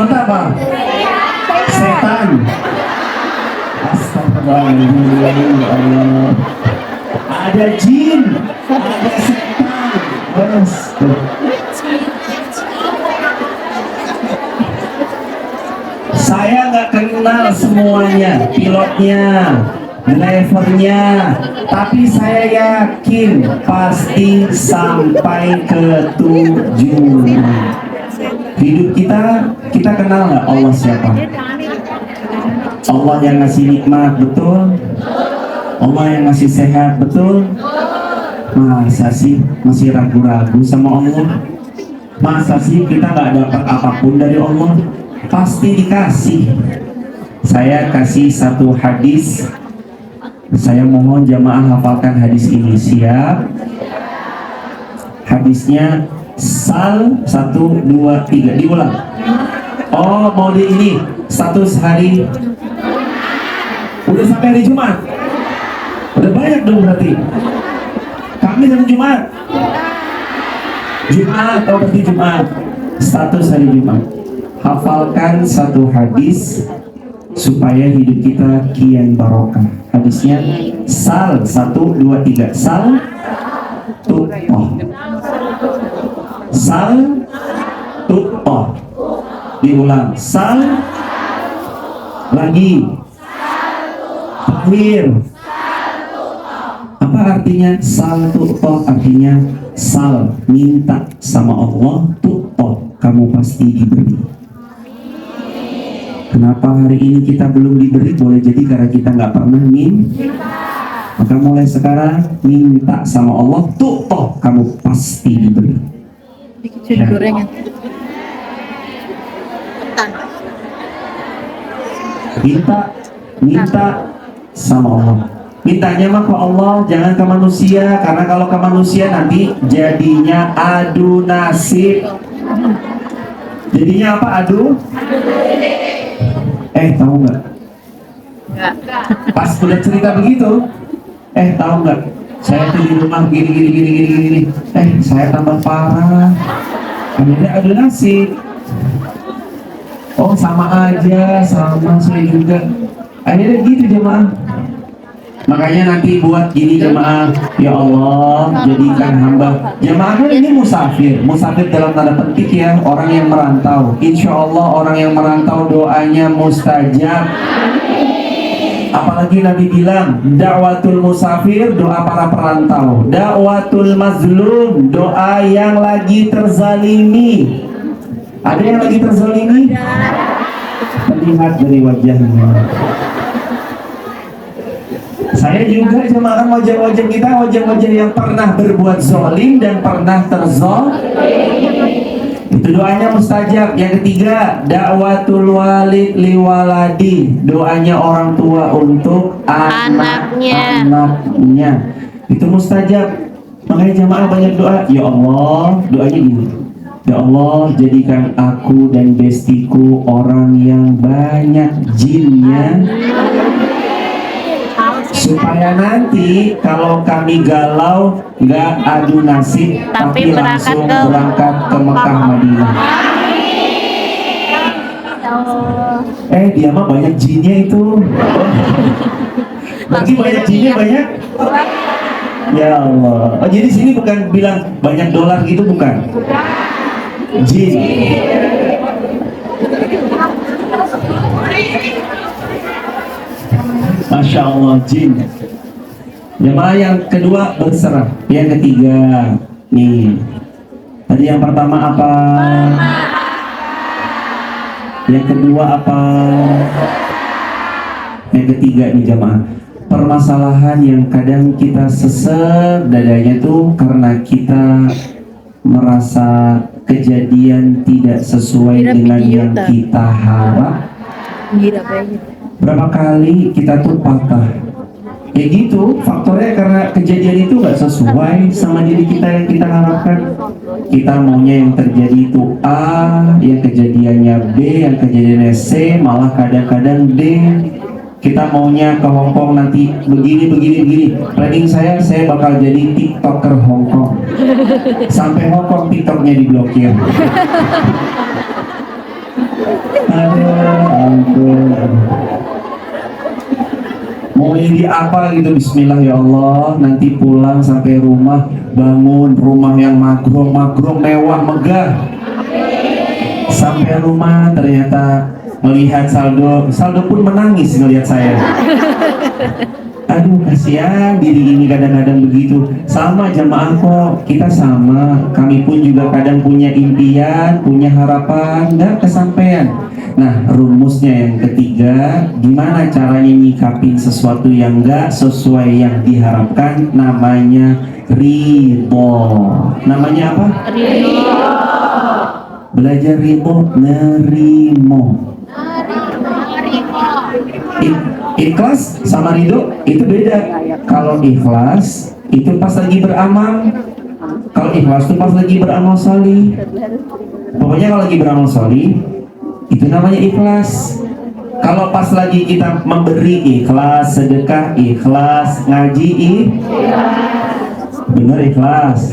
contoh apa? Setan. Astagfirullahaladzim, ya Allah. Ada jin, ada setan. Yes. Saya nggak kenal semuanya, pilotnya, drivernya, tapi saya yakin pasti sampai ke tujuan. Hidup kita kenal nggak Allah siapa? Allah yang ngasih nikmat, betul? Allah yang ngasih sehat, betul? Masa sih masih ragu-ragu sama Allah? Masa sih kita nggak dapat apapun dari Allah? Pasti dikasih. Saya kasih satu hadis. Saya mohon jamaah hafalkan hadis ini. Siap? Hadisnya Sal 1, 2, 3. Diulang. Oh, mau di ini 100 hari. Udah sampai hari Jumat. Udah banyak dong berarti. Kami hari Jumat. Jumat, oh berarti Jumat. 100 hari Jumat. Hafalkan satu hadis supaya hidup kita kian barokah. Hadisnya Sal 1, 2, 3. Sal tu'toh. Sal tu'toh. Diulang. Sal lagi. Akhir. Apa artinya sal tu'toh? Artinya sal, minta sama Allah, tu'toh, kamu pasti diberi. Kenapa hari ini kita belum diberi? Boleh jadi karena kita nggak pernah minta. Maka mulai sekarang minta sama Allah, tu'toh, kamu pasti diberi. Bikin gorengan. Minta sama Allah. Mintanya mah ke Allah, jangan ke manusia, karena kalau ke manusia nanti jadinya adu nasib. Jadinya apa? Adu? Tahu nggak? Pas udah cerita begitu, tahu nggak? Saya tuh di rumah gini. Saya tambah parah. Akhirnya adu nasib. Oh sama aja, sama saya juga. Akhirnya gitu jemaah. Makanya nanti buat gini jemaah, ya Allah jadikan hamba. Jemaah kan ini musafir dalam tanda petik ya, orang yang merantau. Insya Allah orang yang merantau doanya mustajab. Apalagi Nabi bilang, dakwatul musafir, doa para perantau. Dakwatul mazlum, doa yang lagi terzalimi. Ada yang lagi terzalimi? Terlihat dari wajahnya. Saya juga jemaah, wajah-wajah kita, wajah-wajah yang pernah berbuat zolim dan pernah terzolim. Itu doanya mustajab. Yang ketiga, dakwatul walid liwaladi, doanya orang tua untuk anaknya. Itu mustajab. Makanya jemaah banyak doa. Ya Allah, doanya gini. Ya Allah, jadikan aku dan bestiku orang yang banyak jinnya, supaya nanti kalau kami galau nggak adu nasib, tapi langsung berangkat ke Mekah Madinah. Dia mah banyak jinnya itu. Lagi banyak jinnya banyak. Ya Allah. Oh, jadi sini bukan bilang banyak dolar gitu, bukan? Jin. Masya Allah, jin. Jemaah yang kedua berserah. Yang ketiga, nih. Tadi yang pertama apa? Yang kedua apa? Yang ketiga nih jemaah. Permasalahan yang kadang kita sesek dadanya tuh karena kita merasa kejadian tidak sesuai dengan yang kita harap. Berapa kali kita tuh patah. Ya gitu, faktornya karena kejadian itu nggak sesuai sama diri kita yang kita harapkan. Kita maunya yang terjadi itu A, yang kejadiannya B, yang kejadiannya C, malah kadang-kadang D. Kita maunya ke Hongkong nanti begini. Planning saya bakal jadi TikToker Hongkong. Sampai Hongkong TikToknya diblokir. Ampun. Mau jadi apa gitu, bismillah ya Allah, nanti pulang sampai rumah bangun rumah yang magrong mewah megah. Sampai rumah ternyata melihat saldo pun menangis ngelihat saya. Aduh, kasihan diri ini kadang-kadang begitu. Sama jamaah kok, kita sama. Kami pun juga kadang punya impian, punya harapan, nggak kesampaian. Nah, rumusnya yang ketiga, gimana caranya nyikapin sesuatu yang nggak sesuai yang diharapkan? Namanya ridho. Namanya apa? Ridho. Belajar ridho, nerimo. Ikhlas sama ridho itu beda. Kalau ikhlas itu pas lagi beramal. Kalau ikhlas itu pas lagi beramal solih. Pokoknya kalau lagi beramal solih itu namanya ikhlas. Kalau pas lagi kita memberi ikhlas, sedekah ikhlas, ngaji bener ikhlas.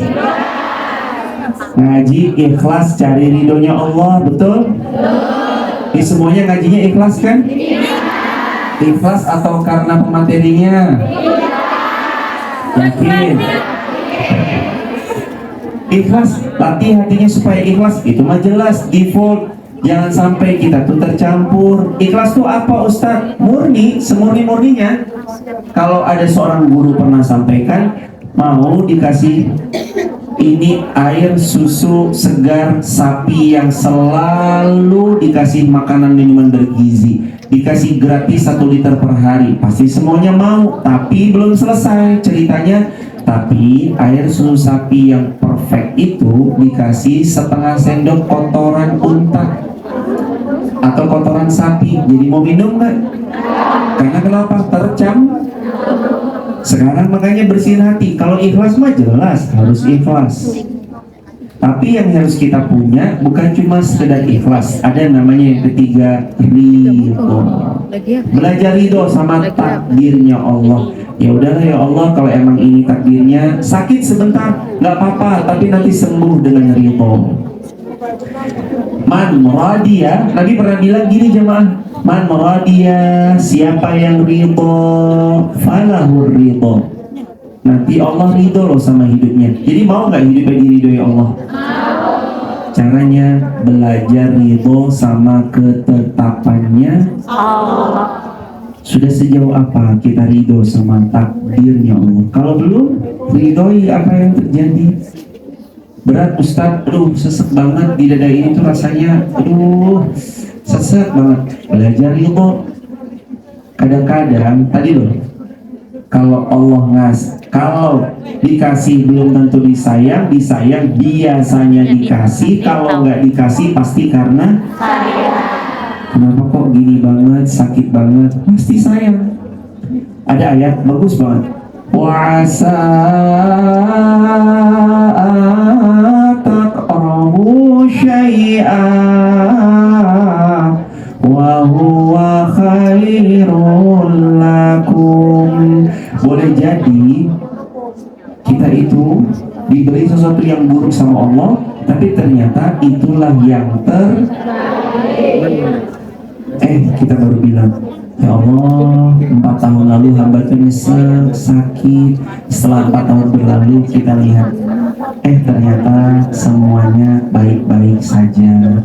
Ngaji ikhlas, cari ridhonya Allah, betul? Ini semuanya ngajinya ikhlas kan? Ikhlas atau karena pematerinya? Yakin? Ikhlas, latih hatinya supaya ikhlas. Itu mah jelas, default. Jangan sampai kita tuh tercampur. Ikhlas tuh apa Ustadz? Murni, semurni-murninya. Kalau ada seorang guru pernah sampaikan, mau dikasih ini air susu segar sapi yang selalu dikasih makanan minuman bergizi, dikasih gratis 1 liter per hari, pasti semuanya mau. Tapi belum selesai ceritanya. Tapi air susu sapi yang perfect itu dikasih setengah sendok kotoran unta atau kotoran sapi. Jadi mau minum nggak? Karena kenapa? Sekarang makanya bersihin hati. Kalau ikhlas mah jelas harus ikhlas. Tapi yang harus kita punya bukan cuma sekedar ikhlas. Ada namanya yang ketiga, ridho. Belajar ridho sama takdirnya Allah. Ya udahlah ya Allah, kalau emang ini takdirnya, sakit sebentar nggak apa-apa, tapi nanti sembuh dengan ridho. Man muradiya, Nabi pernah bilang gini jemaah, man muradiya, siapa yang ridho, falahur ridho. Nanti Allah ridho loh sama hidupnya. Jadi mau nggak hidupnya diridhoi Allah? Caranya belajar ridho sama ketetapannya Allah. Sudah sejauh apa kita ridho sama takdirnya Allah? Kalau belum, ridhoi apa yang terjadi. Berat Ustadz, aduh sesek banget di dada ini tuh rasanya, aduh sesek banget. Belajar ridho. Kadang-kadang tadi loh, kalau Allah kalau dikasih belum tentu disayang biasanya dikasih, kalau nggak dikasih pasti karena kenapa kok gini banget, sakit banget, pasti sayang. Ada ayat bagus banget. Wa'asa taqrahu syai'an wa huwa khairul lakum. Boleh jadi kita itu diberi sesuatu yang buruk sama Allah, tapi ternyata itulah yang kita baru bilang, ya Allah, 4 tahun lalu hamba nyesek, sakit. Setelah 4 tahun berlalu kita lihat, ternyata semuanya baik-baik saja.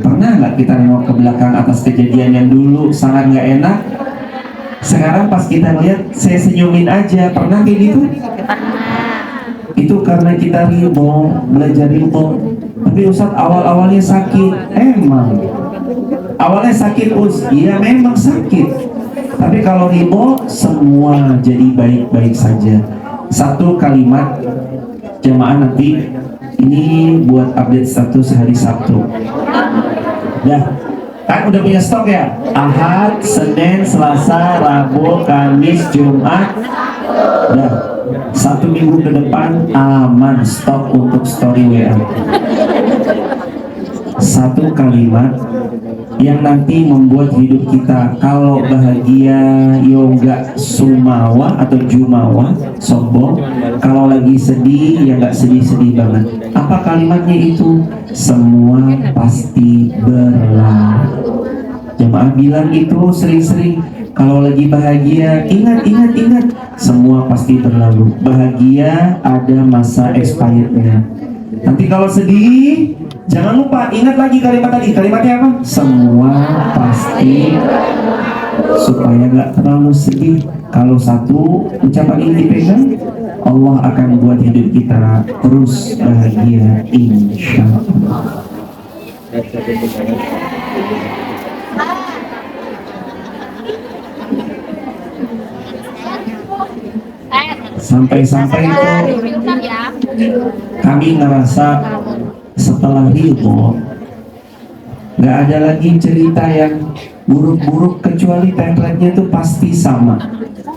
Pernah nggak kita nengok ke belakang atas kejadian yang dulu sangat nggak enak? Sekarang pas kita lihat, saya senyumin aja. Pernah kayak gitu? Itu karena kita ridho, belajar ridho. Tapi Ustadz awal-awalnya sakit, emang awalnya sakit iya memang sakit. Tapi kalau ridho, semua jadi baik-baik saja. Satu kalimat jamaah nanti ini buat update status hari Sabtu. Kan udah punya stok ya? Ahad, Senin, Selasa, Rabu, Kamis, Jumat. 1 minggu ke depan aman stok untuk story WA. Satu kalimat yang nanti membuat hidup kita kalau bahagia yoga sumawa atau jumawa sombong, kalau lagi sedih ya nggak sedih-sedih banget. Apa kalimatnya itu? Semua pasti berlalu. Jemaah bilang itu sering-sering. Kalau lagi bahagia, ingat, semua pasti berlalu. Bahagia ada masa expirednya. Nanti kalau sedih, jangan lupa ingat lagi kalimat tadi. Kalimatnya apa? Semua pasti, supaya nggak terlalu sedih. Kalau satu ucapan ini dipegang, Allah akan buat hidup kita terus bahagia, insya Allah. Sampai-sampai itu kami ngerasa setelah ridho nggak ada lagi cerita yang buruk-buruk, kecuali template-nya itu pasti sama.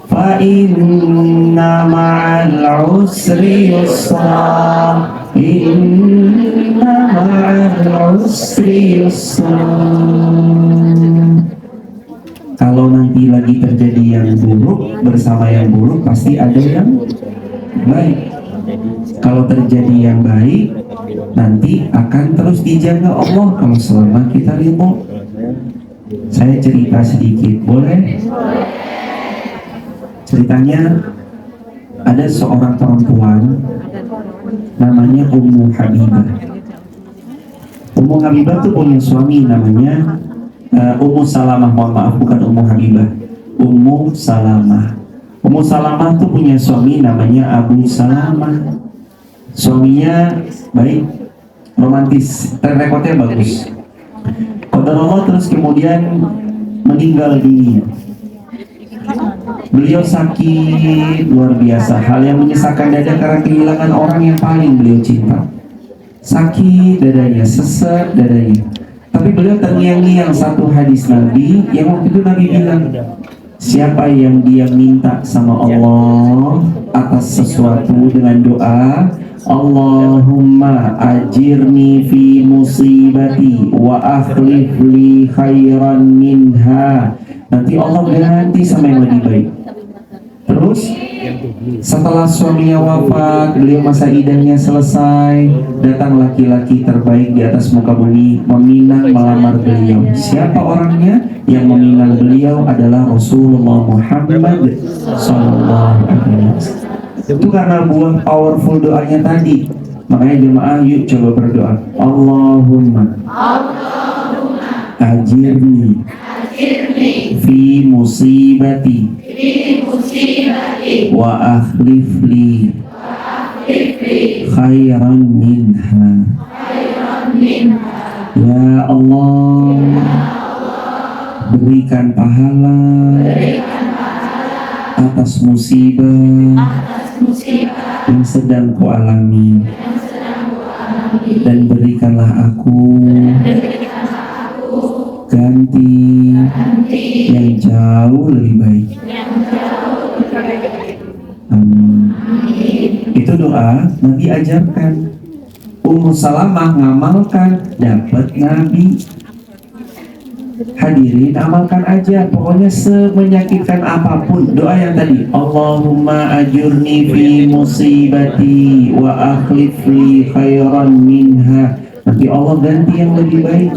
Fa inna ma'al usri yusra, inna ma'al usri yusra. Kalau nanti lagi terjadi yang buruk, bersama yang buruk pasti ada yang baik. Kalau terjadi yang baik, nanti akan terus dijaga Allah kalau selama kita ridho. Saya cerita sedikit, boleh? Ceritanya, ada seorang perempuan namanya Ummu Habibah. Ummu Habibah tuh punya suami namanya Ummu Salamah, mohon maaf, bukan Ummu Habibah, Ummu Salamah. Ummu Salamah tuh punya suami namanya Abu Salamah. Suaminya baik, romantis, track recordnya bagus. Qadarullah, terus kemudian meninggal dunia. Beliau sakit luar biasa, hal yang menyesakan dada karena kehilangan orang yang paling beliau cinta. Sakit dadanya, sesek dadanya. Tapi beliau terngiang-ngiang satu hadis Nabi yang waktu itu Nabi bilang, siapa yang dia minta sama Allah atas sesuatu dengan doa, Allahumma ajirni fi musibati wa akhlif li khairan minha, nanti Allah ganti sama yang lebih baik. Terus setelah suaminya wafat, beliau masa idahnya selesai, datang laki-laki terbaik di atas muka bumi meminang melamar beliau. Siapa orangnya? Yang meminang beliau adalah Rasulullah Muhammad Sallallahu Alaihi Wasallam. Itu karena buah powerful doanya tadi. Makanya jemaah yuk coba berdoa. Allahumma ajirni fi musibati wa akhlif li khairan minha. Ya Allah, berikan pahala atas musibah yang sedang kualami, dan berikanlah aku ganti yang jauh lebih baik. Amin. Itu doa Nabi ajarkan. Ummu Salamah ngamalkan, dapat Nabi. Hadirin, amalkan aja. Pokoknya semenyakitkan apapun, doa yang tadi, Allahumma ajurni fi musibati wa akhlif li khairan minha, nanti Allah ganti yang lebih baik.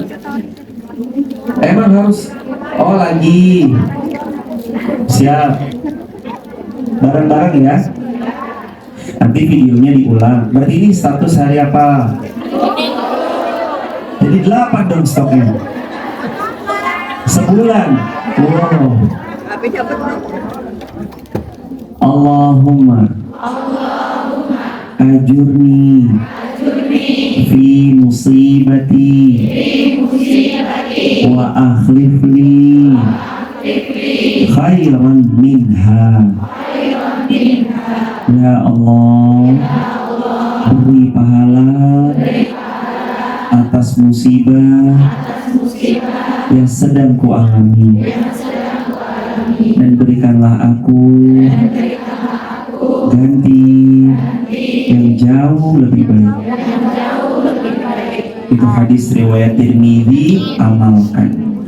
Emang harus, oh lagi siap, bareng-bareng ya. Nanti videonya diulang. Berarti ini status hari apa? Jadi 8 dong stoknya. Sebulan. Wow. Allahumma ajurni fi musibati wa akhlif li khairan minha. Ya Allah, beri pahala atas musibah yang sedang kualami, dan berikanlah aku ganti yang jauh lebih baik. Itu hadis riwayat Tirmidzi, amalkan.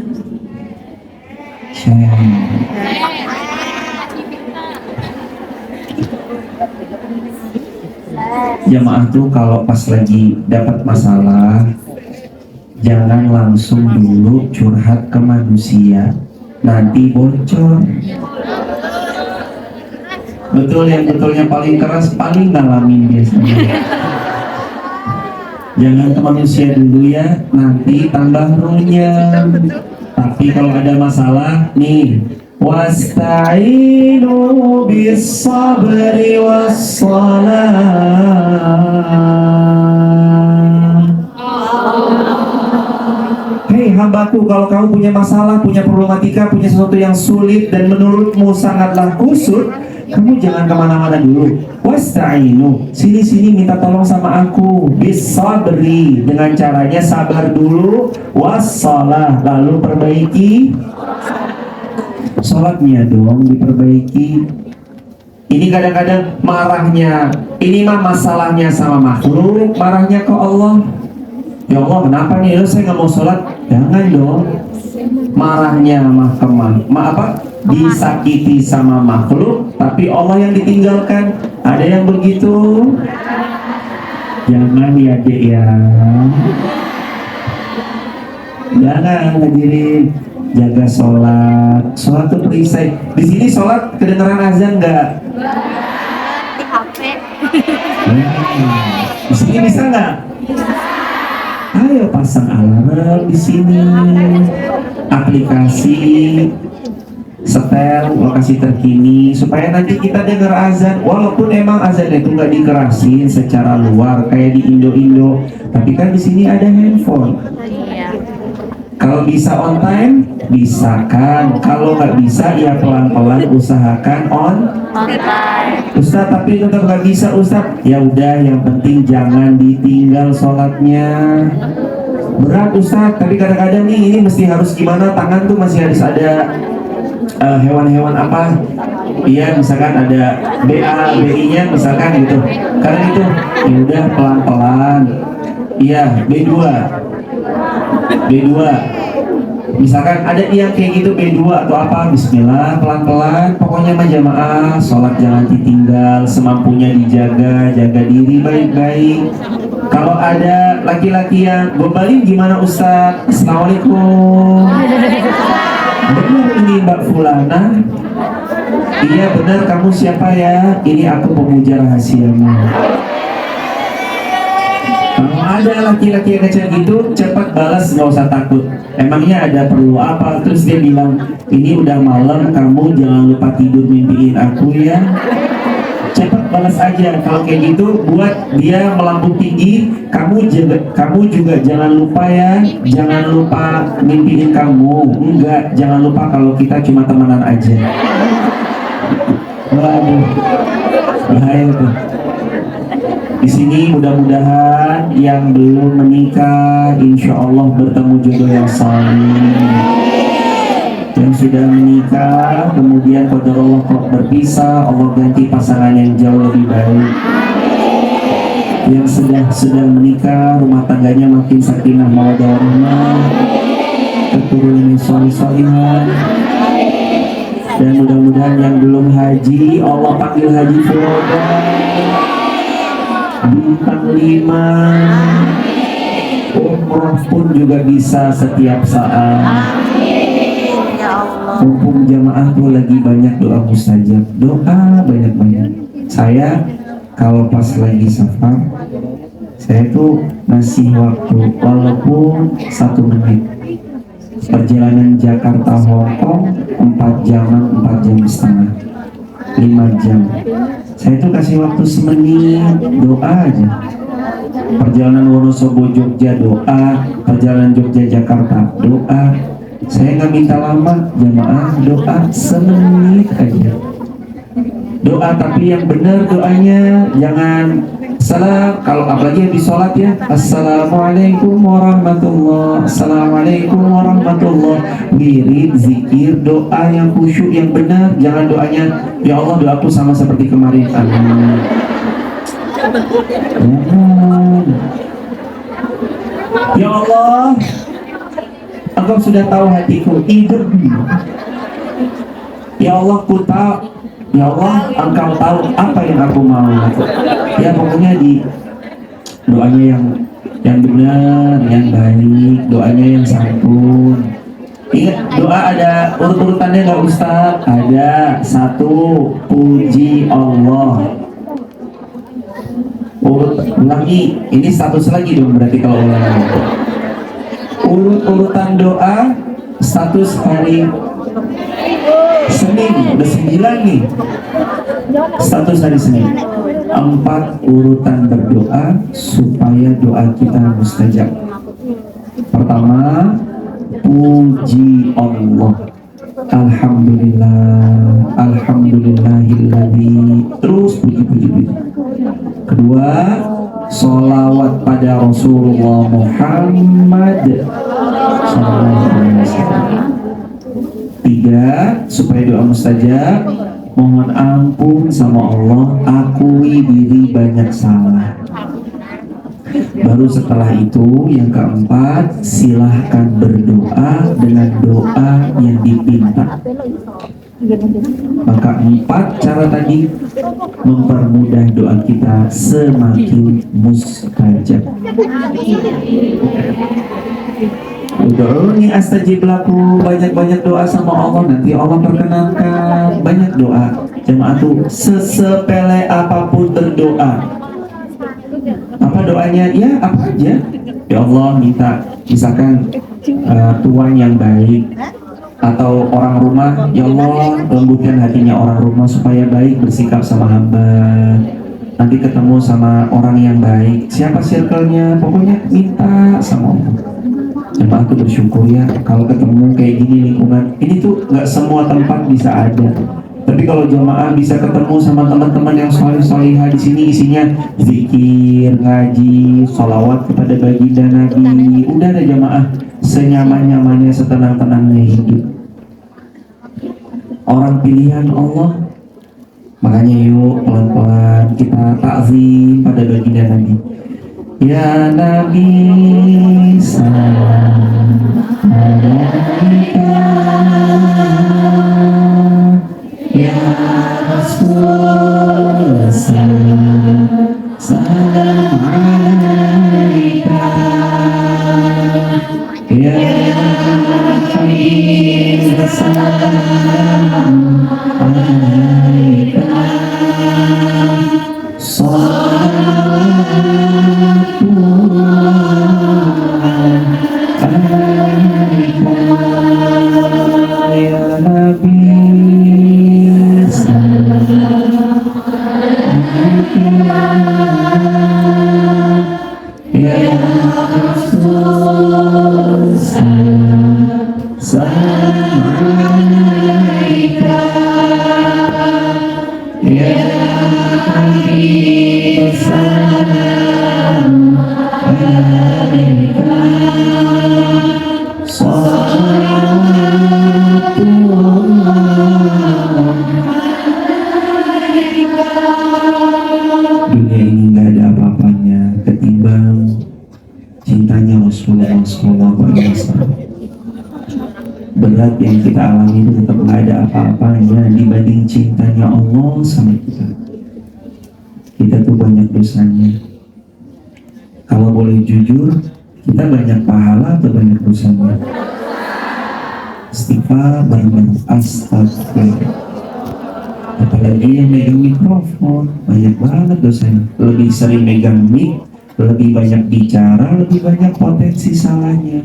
Jamaah tuh kalau pas lagi dapat masalah, jangan langsung dulu curhat ke manusia, nanti bocor. Betul, yang betulnya paling keras paling ngalamin biasanya. Jangan ke manusia dulu ya, nanti tambah runyam. Tapi kalau ada masalah nih, wasta'inu bis-sabri was-salah. Hei hambaku, kalau kamu punya masalah, punya problematika, punya sesuatu yang sulit dan menurutmu sangatlah kusut, kamu jangan kemana-mana dulu. Wasta'inu, sini-sini minta tolong sama aku. Bis-sabri, dengan caranya sabar dulu. Was-salah, lalu perbaiki sholatnya dong, diperbaiki. Ini kadang-kadang marahnya, ini mah masalahnya sama makhluk, marahnya ke Allah. Ya Allah, kenapa nih? Saya nggak mau sholat. Jangan dong. Marahnya disakiti sama makhluk, tapi Allah yang ditinggalkan. Ada yang begitu? Jangan ya dek ya. Jangan hadirin. Jaga sholat. Sholat tuh perisai. Di sini sholat kedengeran azan nggak? Di HP. Di sini bisa nggak? Ayo pasang alarm di sini, aplikasi setel lokasi terkini supaya nanti kita dengar azan. Walaupun emang azan itu nggak dikerasin secara luar kayak di Indo-Indo, tapi kan di sini ada handphone. Iya. Kalau bisa on time, bisa kan. Kalau nggak bisa, ya pelan-pelan usahakan on Online. Ustaz, tapi tetap nggak bisa Ustaz. Ya udah, yang penting jangan ditinggal sholatnya. Berat Ustaz, tapi kadang-kadang nih ini mesti harus gimana, tangan tuh masih harus ada hewan-hewan apa? Iya, misalkan ada BA, BI-nya misalkan gitu. Karena itu, ya udah pelan-pelan. Iya, B2. Misalkan ada yang kayak gitu B2 atau apa, bismillah, pelan-pelan. Pokoknya mah jamaah, sholat jangan ditinggal, semampunya dijaga, jaga diri baik-baik. Kalau ada laki-laki yang gombalin gimana Ustaz? Assalamualaikum. Benar ini Mbak Fulana? Iya benar, kamu siapa ya? Ini aku pemuja rahasiamu. Kalau ada laki-laki yang ngechat gitu, cepat balas, nggak usah takut. Emangnya ada perlu apa? Terus dia bilang, ini udah malam, kamu jangan lupa tidur mimpiin aku ya. Cepat balas aja. Kalau kayak gitu, buat dia melambung tinggi. Kamu juga jangan lupa ya, jangan lupa mimpiin kamu. Enggak, jangan lupa kalau kita cuma temenan aja. Waduh, bahaya tuh. Di sini mudah-mudahan yang belum menikah, insya Allah bertemu jodoh yang saleh. Yang sudah menikah, kemudian qadarullah kok berpisah, Allah ganti pasangan yang jauh lebih baik. Yang sudah menikah, rumah tangganya makin sakinah mawaddah warahmah, keturunan soleh-solehan. Dan mudah-mudahan yang belum haji, Allah panggil haji furoda. Bintang 5, umroh pun juga bisa setiap saat. Mumpung jamaah tuh lagi banyak doa mustajab, doa banyak-banyak. Saya kalau pas lagi safar, saya tuh ngasih waktu walaupun 1 menit. Perjalanan Jakarta Hongkong 4 jam setengah, 5 jam. Saya tuh kasih waktu semenit, doa aja. Perjalanan Wonosobo Jogja doa, perjalanan Jogja Jakarta doa. Saya nggak minta lama, jamaah, doa semenit aja. Doa tapi yang benar doanya, jangan salah. Kalau apalagi habis sholat ya, assalamualaikum warahmatullah, assalamualaikum warahmatullah. Wirid, zikir, doa yang khusyuk yang benar. Jangan doanya, ya Allah doaku sama seperti kemarin. Amin. Ya Allah, Engkau sudah tahu hatiku, hidup. Ya Allah, ku tahu. Ya Allah, Engkau tahu apa yang aku mau. Ya pokoknya di doanya yang benar, yang baik, doanya yang santun. Ingat doa ada urut-urutannya nggak Ustaz? Ada. Satu, puji Allah. Ulangi, ini status lagi dong berarti kalau ulangi. Urut-urutan doa status hari Senin, udah 9 nih. Status hari Senin. 4 urutan berdoa supaya doa kita mustajab. Pertama, puji Allah. Alhamdulillah, alhamdulillahilladzi. Terus puji. Kedua, sholawat pada Rasulullah Muhammad sallallahu alaihi wasallam. 3, supaya doa mustajab, mohon ampun sama Allah, akui diri banyak salah. Baru setelah itu yang keempat, silahkan berdoa dengan doa yang dipinta. Maka 4 cara tadi mempermudah doa kita semakin mustajab. Ud'uni astajib lakum, banyak-banyak doa sama Allah, nanti Allah perkenankan. Banyak doa. Jemaah tuh sesepele apapun berdoa. Apa doanya? Ya apa aja. Ya Allah minta misalkan tuan yang baik, atau orang rumah, ya Allah lembutkan hatinya orang rumah supaya baik bersikap sama hamba. Nanti ketemu sama orang yang baik, siapa circle-nya, pokoknya minta sama Allah. Jemaah tuh bersyukur ya kalau ketemu kayak gini lingkungan. Ini tuh nggak semua tempat bisa ada. Tapi kalau jemaah bisa ketemu sama teman-teman yang soleh-solehah, di sini isinya zikir, ngaji, sholawat kepada baginda Nabi. Udah ada jemaah senyaman-nyamannya, setenang-tenangnya hidup. Orang pilihan Allah. Makanya yuk pelan-pelan kita takzim pada baginda Nabi. Ya Nabi salam alaika, ya Rasul salam alaika, ya Habib salam alaika, ya Nabi ya Rasul salam alaika, ya Habib salam alaika, dunia ini nggak ada apa-apanya ketimbang cintanya Rasulullah SAW. Berat yang kita alami itu tetap nggak ada apa-apanya dibanding cintanya Allah sama kita. Kita tuh banyak dosanya. Kalau boleh jujur, kita banyak pahala atau banyak dosanya? Istighfar bareng-bareng, astagfirullah. Apalagi yang megang mikrofon, banyak banget dosanya. Lebih sering megang mic, lebih banyak bicara, lebih banyak potensi salahnya.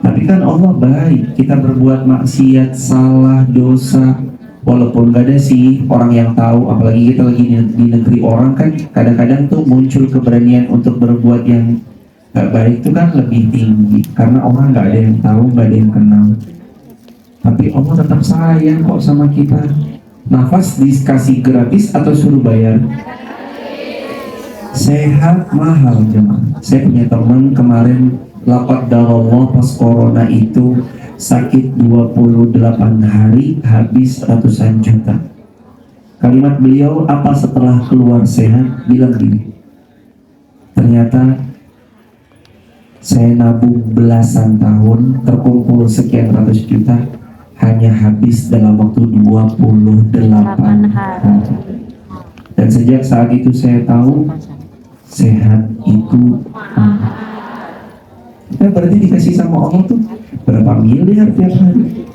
Tapi kan Allah baik, kita berbuat maksiat, salah, dosa, walaupun gak ada sih orang yang tahu. Apalagi kita lagi di negeri orang kan, kadang-kadang tuh muncul keberanian untuk berbuat yang gak baik itu kan lebih tinggi, karena orang gak ada yang tahu, gak ada yang kenal. Tapi Allah tetap sayang kok sama kita. Nafas dikasih gratis atau suruh bayar? Sehat mahal jemaah. Saya punya teman kemarin lapat darullah pas corona itu sakit 28 hari, habis ratusan juta. Kalimat beliau apa setelah keluar sehat? Bilang gini, ternyata saya nabung belasan tahun, terkumpul sekian ratus juta, hanya habis dalam waktu 28 hari. Dan sejak saat itu saya tahu sehat itu kita berarti dikasih sama Allah tuh berapa miliar tiap hari.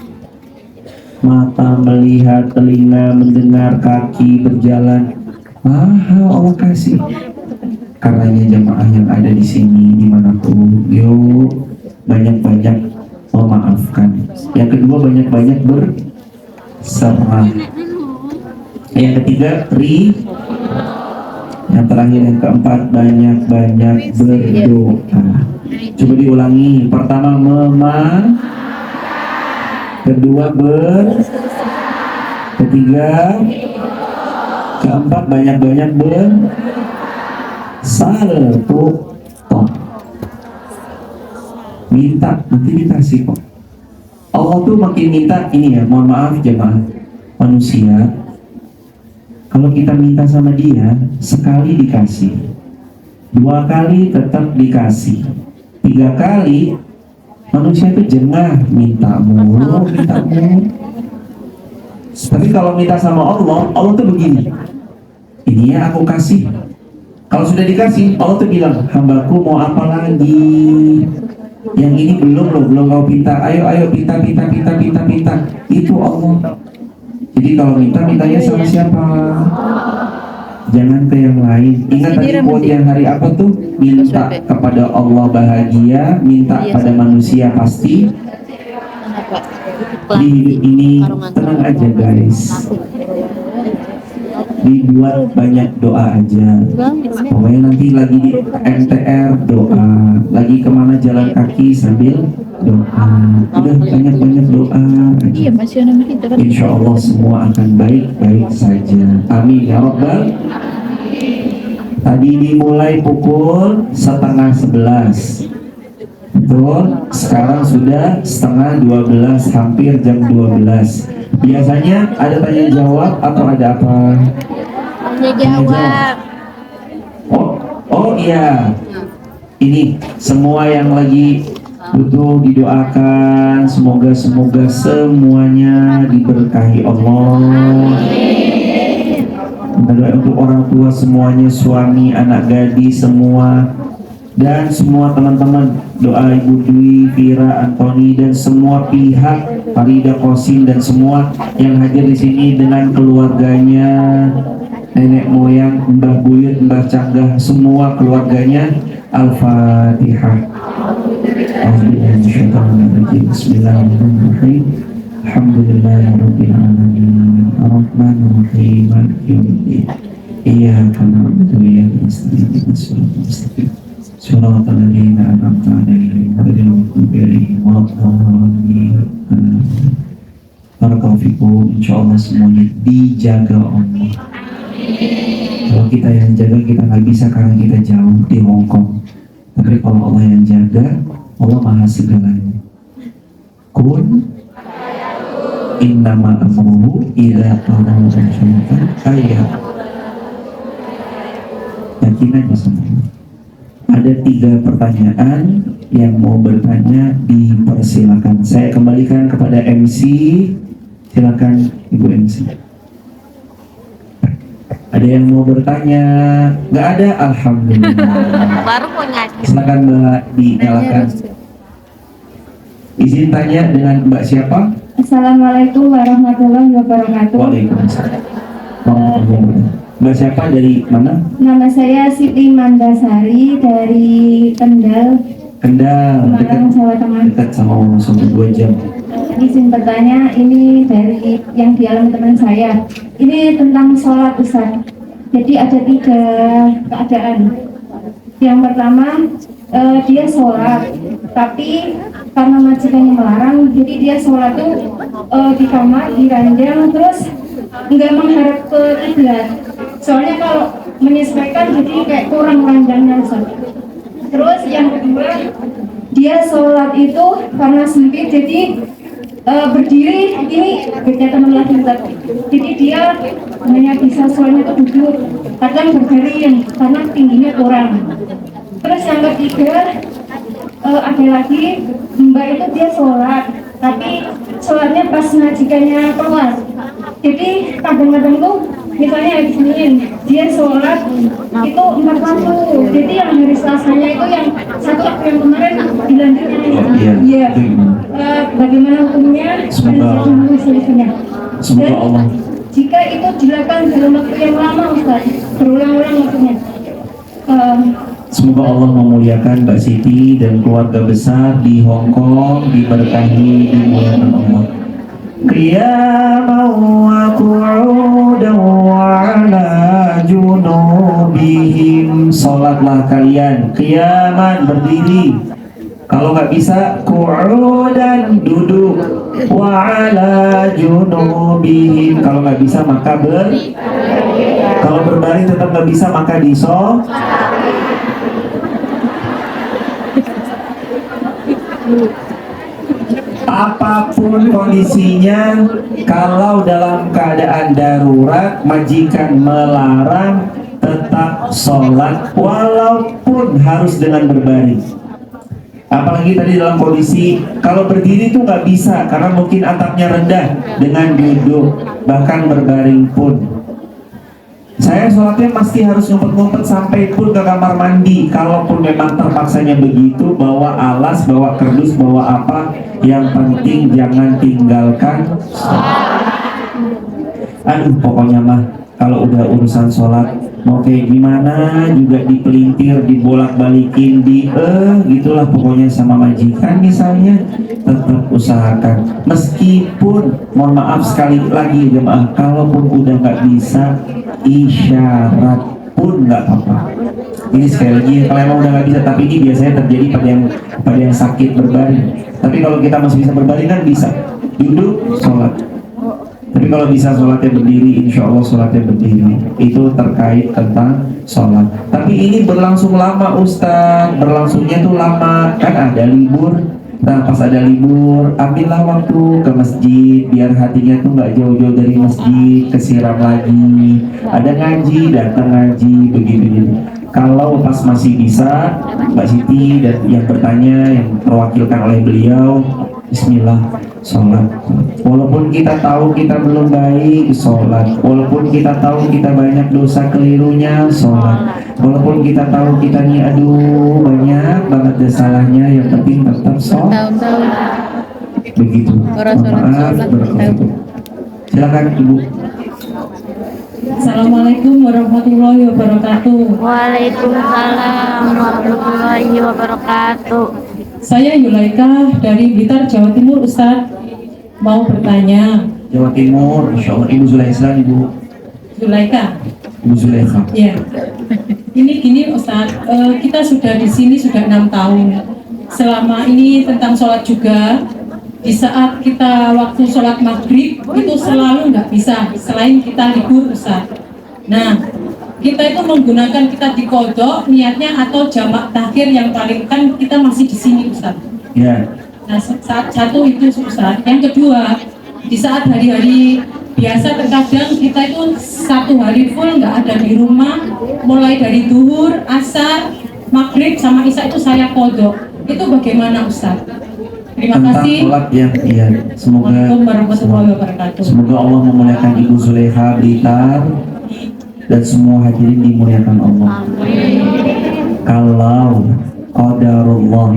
Mata melihat, telinga mendengar, kaki berjalan, mahal Allah kasih. Karenanya jemaah yang ada di sini dimanapun, yuk banyak-banyak memaafkan. Yang kedua banyak-banyak berserah. Yang ketiga yang terakhir yang keempat banyak-banyak berdoa. Coba diulangi. Pertama kedua ketiga, keempat banyak-banyak salto. Minta nanti dikasih kok. Allah tuh makin minta ini ya. Mohon maaf jemaah, manusia kalau kita minta sama dia sekali dikasih, 2 kali tetap dikasih, 3 kali manusia itu jengah minta mulu. Tapi kalau minta sama Allah, Allah tuh begini, ini ya aku kasih. Kalau sudah dikasih, Allah tuh bilang, hambaku mau apa lagi? Yang ini belum kau pinta. Ayo pinta. Itu Allah. Jadi kalau mintanya sama siapa? Jangan ke yang lain. Ingat tadi quote yang hari apa tuh? Minta kepada Allah bahagia, minta pada manusia pasti. Di hidup ini tenang aja guys. Dibuat banyak doa aja. Pokoknya nanti lagi di MTR doa, lagi kemana jalan kaki sambil doa. Udah banyak-banyak doa aja. Insya Allah semua akan baik-baik saja. Amin ya Rabbal. Tadi dimulai pukul 10:30. Betul, sekarang sudah 11:30, hampir jam 12. Biasanya ada tanya jawab atau ada apa? Tanya jawab. Oh iya. Ini semua yang lagi butuh didoakan, semoga semuanya diberkahi Allah. Berdoa untuk orang tua semuanya, suami, anak gadis semua, dan semua teman-teman, doa Ibu Dwi, Vira, Antoni, dan semua pihak, Farida, Kosim, dan semua yang hadir di sini dengan keluarganya, nenek moyang, Mbah Buyut, Mbah Canggah, semua keluarganya. Al-Fatihah. Bismillahirrahmanirrahim. Alhamdulillahirabbil alamin. Arrahmanirrahim. Maliki yaumiddin. Iyyaka na'budu wa iyyaka nasta'in. Ihdinas siratal mustaqim. Shiratal ladzina an'amta 'alaihim ghairil maghdubi 'alaihim waladdallin. Barakallahu fikum. Insyaallah semuanya dijaga Allah. Kalau kita yang jaga, kita nggak bisa karena kita jauh di Hongkong. Tapi kalau Allah yang jaga, Allah maha segalanya. Kun innama amruhu idza qada syai'an ayat. Yakin aja semua. Ada 3 pertanyaan yang mau bertanya, dipersilakan. Saya kembalikan kepada MC. Silakan Ibu MC. Ada yang mau bertanya? Nggak ada? Alhamdulillah. Baru mau ngaji. Silakan Mbak, dinyalakan. Izin tanya dengan Mbak siapa? Assalamualaikum warahmatullahi wabarakatuh. Waalaikumsalam. Mbak siapa, dari mana? Nama saya Siti Mandasari dari Kendal, Semarang, Jawa Tengah. Dekat sama Allah sampai 2 jam. Izin bertanya, ini dari yang dialami teman saya. Ini tentang sholat Ustaz. Jadi ada 3 keadaan. Yang pertama, dia sholat, tapi karena majikannya melarang, jadi dia sholat tuh di kamar, di ranjang, terus nggak menghadap ke kiblat. Soalnya kalau menyesuaikan jadi kayak kurang ranjangnya Ustaz. Terus yang kedua, dia sholat itu karena sempit, jadi berdiri, ini beda teman lagi Ustaz. Jadi dia hanya bisa sholatnya itu duduk, kadang berbaring karena tingginya kurang. Terus yang ketiga, ada lagi mbak itu dia sholat, tapi sholatnya pas majikannya keluar. Jadi kadang-kadang tuh misalnya hari Senin dia sholat itu 4 waktu, jadi yang hari Selasanya itu yang satu waktu yang kemarin dilanjutkan. Iya. Bagaimana hukumnya? Semoga Dan Allah jika itu dilakukan dalam waktu yang lama Ustaz, berulang-ulang maksudnya, Semoga Allah memuliakan Mbak Siti dan keluarga besar di Hong Kong, diberkahi, dimuliakan Allah. Qiyaman wa qu'udan wa ala junubihim. Salatlah kalian qiyaman, berdiri. Kalau nggak bisa qu'udan, duduk. Wa ala junubihim. Kalau nggak bisa maka kalau berbaring tetap nggak bisa maka apapun kondisinya, kalau dalam keadaan darurat majikan melarang, tetap sholat walaupun harus dengan berbaring. Apalagi tadi dalam kondisi kalau berdiri tuh nggak bisa karena mungkin atapnya rendah, dengan duduk bahkan berbaring pun. Saya sholatnya pasti harus ngumpet-ngumpet sampai pun ke kamar mandi. Kalaupun memang terpaksanya begitu, bawa alas, bawa kerdus, bawa apa, yang penting jangan tinggalkan. Aduh, pokoknya mah kalau udah urusan sholat mau kayak gimana juga dipelintir, dibolak-balikin, gitulah pokoknya sama majikan misalnya, tetap usahakan. Meskipun mohon maaf sekali lagi jemaah, kalaupun udah nggak bisa, isyarat pun nggak apa-apa. Ini sekali lagi, kalau emang udah nggak bisa, tapi ini biasanya terjadi pada yang sakit berbaring. Tapi kalau kita masih bisa berbaring kan bisa duduk sholat. Tapi kalau bisa sholatnya berdiri, insya Allah sholatnya berdiri. Itu terkait tentang sholat. Tapi ini berlangsung lama Ustaz, berlangsungnya tuh lama, kan ada libur. Nah pas ada libur, ambillah waktu ke masjid, biar hatinya tuh nggak jauh-jauh dari masjid, kesiram lagi. Ada ngaji, datang ngaji, begitu. Kalau pas masih bisa, Mbak Siti dan yang bertanya, yang terwakilkan oleh beliau, bismillah, sholat. Walaupun kita tahu kita belum baik, sholat. Walaupun kita tahu kita banyak dosa kelirunya, sholat. Walaupun kita tahu kita nih aduh banyak banget salahnya, yang penting tetap sholat. Begitu. Maaf, berkata. Silakan Ibu. Assalamualaikum warahmatullahi wabarakatuh. Waalaikumsalam warahmatullahi wabarakatuh. Saya Yulaika dari Blitar, Jawa Timur, Ustadz. Mau bertanya. Jawa Timur, Insya Allah. Ibu Zulaikha, Ibu. Zulaika. Ibu Zulaikha. Ya. Ini gini Ustadz, kita sudah di sini sudah 6 tahun. Selama ini tentang sholat juga. Di saat kita waktu sholat maghrib itu selalu nggak bisa, selain kita libur Ustadz. Nah, kita itu menggunakan kita dikodok niatnya atau jamak takhir yang paling, kan kita masih di sini Ustadz. Ya. Nah, saat satu itu Ustadz. Yang kedua, di saat hari-hari biasa terkadang kita itu satu hari full nggak ada di rumah, mulai dari duhur, asar, maghrib sama isya itu saya kodok. Itu bagaimana Ustadz? Terima Tentang kasih. sholat ya, iya. Semoga Assalamualaikum warahmatullahi wabarakatuh. Semoga Allah memuliakan Ibu Zulaikha Blitar dan semua hadirin dimuliakan Allah. Kalau qadarullah,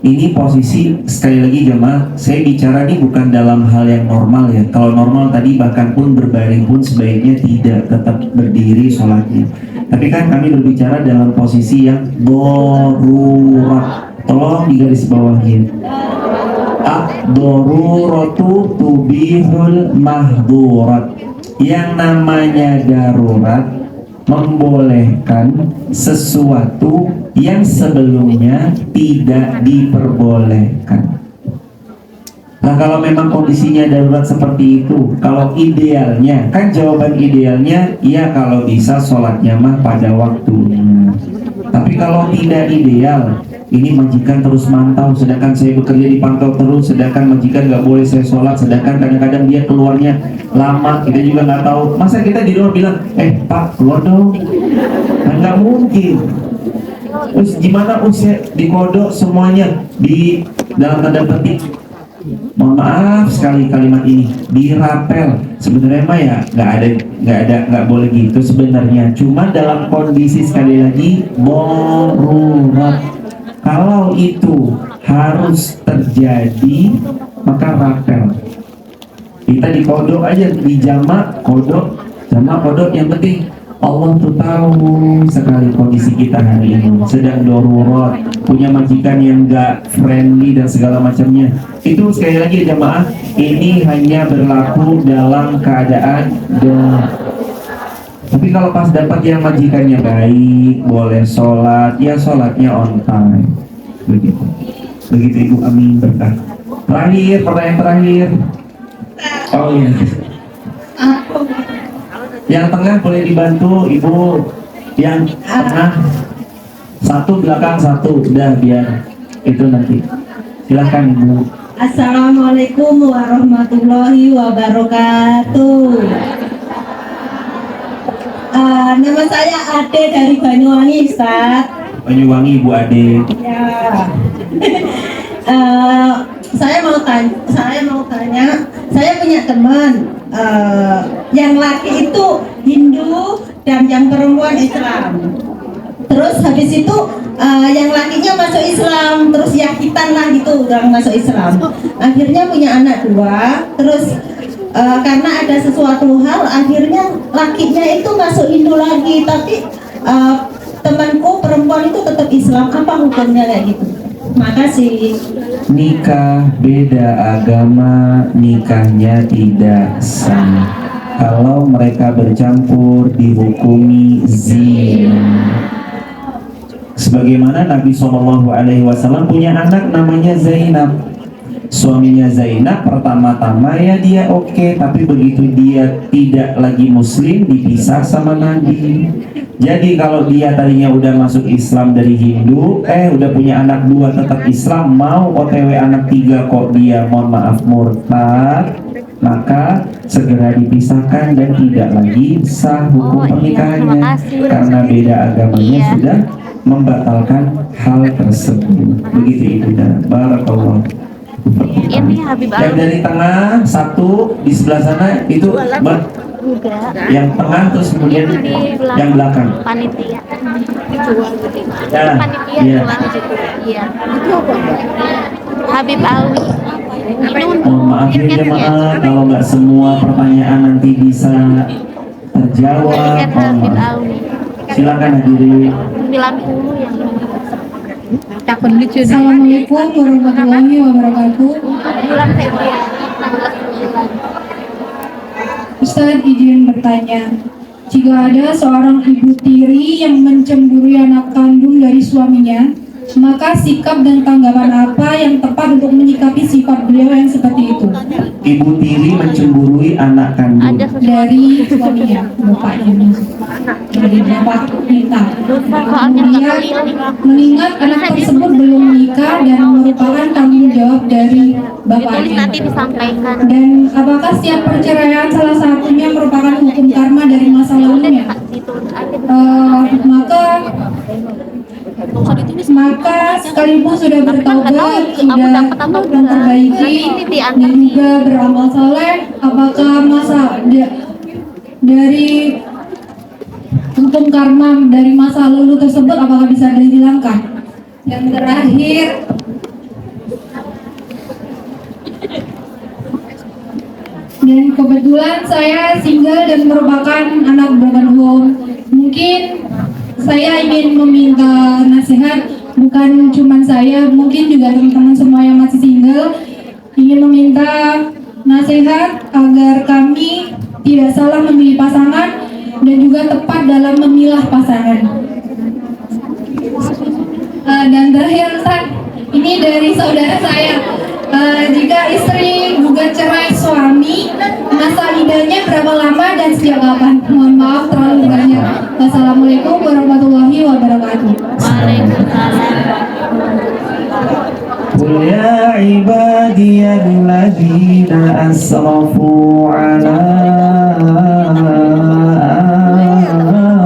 ini posisi sekali lagi jemaah, saya bicara ini bukan dalam hal yang normal ya. Kalau normal tadi bahkan pun berbaring pun sebaiknya tidak, tetap berdiri sholatnya. Tapi kan kami berbicara dalam posisi yang darurat. Tolong digaris bawahnya. Ad-daruratu tubihul mahdurat. Yang namanya darurat membolehkan sesuatu yang sebelumnya tidak diperbolehkan. Nah kalau memang kondisinya darurat seperti itu, kalau idealnya, kan jawaban idealnya ya kalau bisa sholatnya mah pada waktunya. Tapi kalau tidak ideal, ini majikan terus mantau, sedangkan saya bekerja dipantau terus, sedangkan majikan nggak boleh saya sholat, sedangkan kadang-kadang dia keluarnya lama, kita juga nggak tahu. Masa kita di luar bilang, Pak keluar dong? Nah, nggak mungkin. Terus gimana usia dikodok semuanya di dalam tanda petik Mohon maaf sekali kalimat ini dirapel. Sebenarnya mah ya nggak boleh gitu sebenarnya. Cuma dalam kondisi sekali lagi darurat. Kalau itu harus terjadi maka rapel. Kita di kodok aja, di jamak kodok yang penting Allah tuh tahu sekali kondisi kita hari ini sedang darurat, punya majikan yang gak friendly dan segala macamnya. Itu sekali lagi jamaah, ini hanya berlaku dalam keadaan tapi kalau pas dapat yang majikannya baik, boleh sholat, ya sholatnya on time. Begitu Ibu, amin berkah. Pertanyaan terakhir. Oh iya. Yang tengah boleh dibantu Ibu. Yang tengah satu, belakang satu, udah biar itu nanti. Silahkan Ibu. Assalamualaikum warahmatullahi wabarakatuh. Nama saya Ade dari Banyuwangi, Ustaz. Banyuwangi, Ibu Ade. Ya. Saya mau tanya, saya punya teman yang laki itu Hindu dan yang perempuan Islam. Terus habis itu yang lakinya masuk Islam, terus yakitan lah gitu udah masuk Islam. Akhirnya punya anak 2, terus karena ada sesuatu hal akhirnya lakinya itu masuk Hindu lagi, tapi temanku perempuan itu tetap Islam. Apa hukumnya kayak gitu? Makasih. Nikah beda agama, nikahnya tidak sah. Kalau mereka bercampur dihukumi zina. Sebagaimana Nabi SAW punya anak namanya Zainab. Suaminya Zainab pertama-tama ya dia oke, tapi begitu dia tidak lagi muslim dipisah sama Nabi. Jadi kalau dia tadinya udah masuk Islam dari Hindu, udah punya anak 2 tetap Islam, mau OTW anak 3 kok dia mohon maaf murtad, maka segera dipisahkan dan tidak lagi sah hukum pernikahannya karena beda agamanya sudah membatalkan hal tersebut. Begitu Ibu dan Barakallah. Ini Habib Yang dari tengah satu di sebelah sana itu yang tengah terus kemudian yang belakang. Panitia. Ya, Panitia iya. jual di situ. Iya. Habib Alwi. Mohon maaf ya jemaah kalau nggak semua pertanyaan nanti bisa terjawab. Kan Mohon Habib maaf. Alwi. Silakan hadirin. 90 yang Assalamualaikum warahmatullahi wabarakatuh. bulan Februari. Ustaz izin bertanya, jika ada seorang ibu tiri yang mencemburui anak kandung dari suaminya, maka sikap dan tanggapan apa yang tepat untuk menyikapi sifat beliau yang seperti itu? Ibu tiri mencemburui anak kandung. Dari suaminya, bapaknya, dari bapak kita. Kemudian mengingat anak tersebut belum menikah dan merupakan tanggung jawab dari Ditulis bapaknya. nanti disampaikan. Dan apakah setiap perceraian salah satunya merupakan hukum karma dari masa lalunya? Ditulis aja. Maka sekalipun sudah bertobat, sudah memperbaiki dan juga beramal saleh, apakah dari hukum karma dari masa lalu tersebut apakah bisa dihilangkan? Yang terakhir, dan kebetulan saya single dan merupakan anak broken home. Mungkin saya ingin meminta nasihat, bukan cuma saya, mungkin juga teman-teman semua yang masih single, ingin meminta nasihat agar kami tidak salah memilih pasangan dan juga tepat dalam memilah pasangan. Dan terakhir Ustaz, ini dari saudara saya. Jika istri gugat cerai suami, masa iddahnya berapa lama dan sejak kapan? Mohon maaf terlalu banyak. Wassalamualaikum warahmatullahi wabarakatuh. Qul ya ibadiyalladzina asrafu ala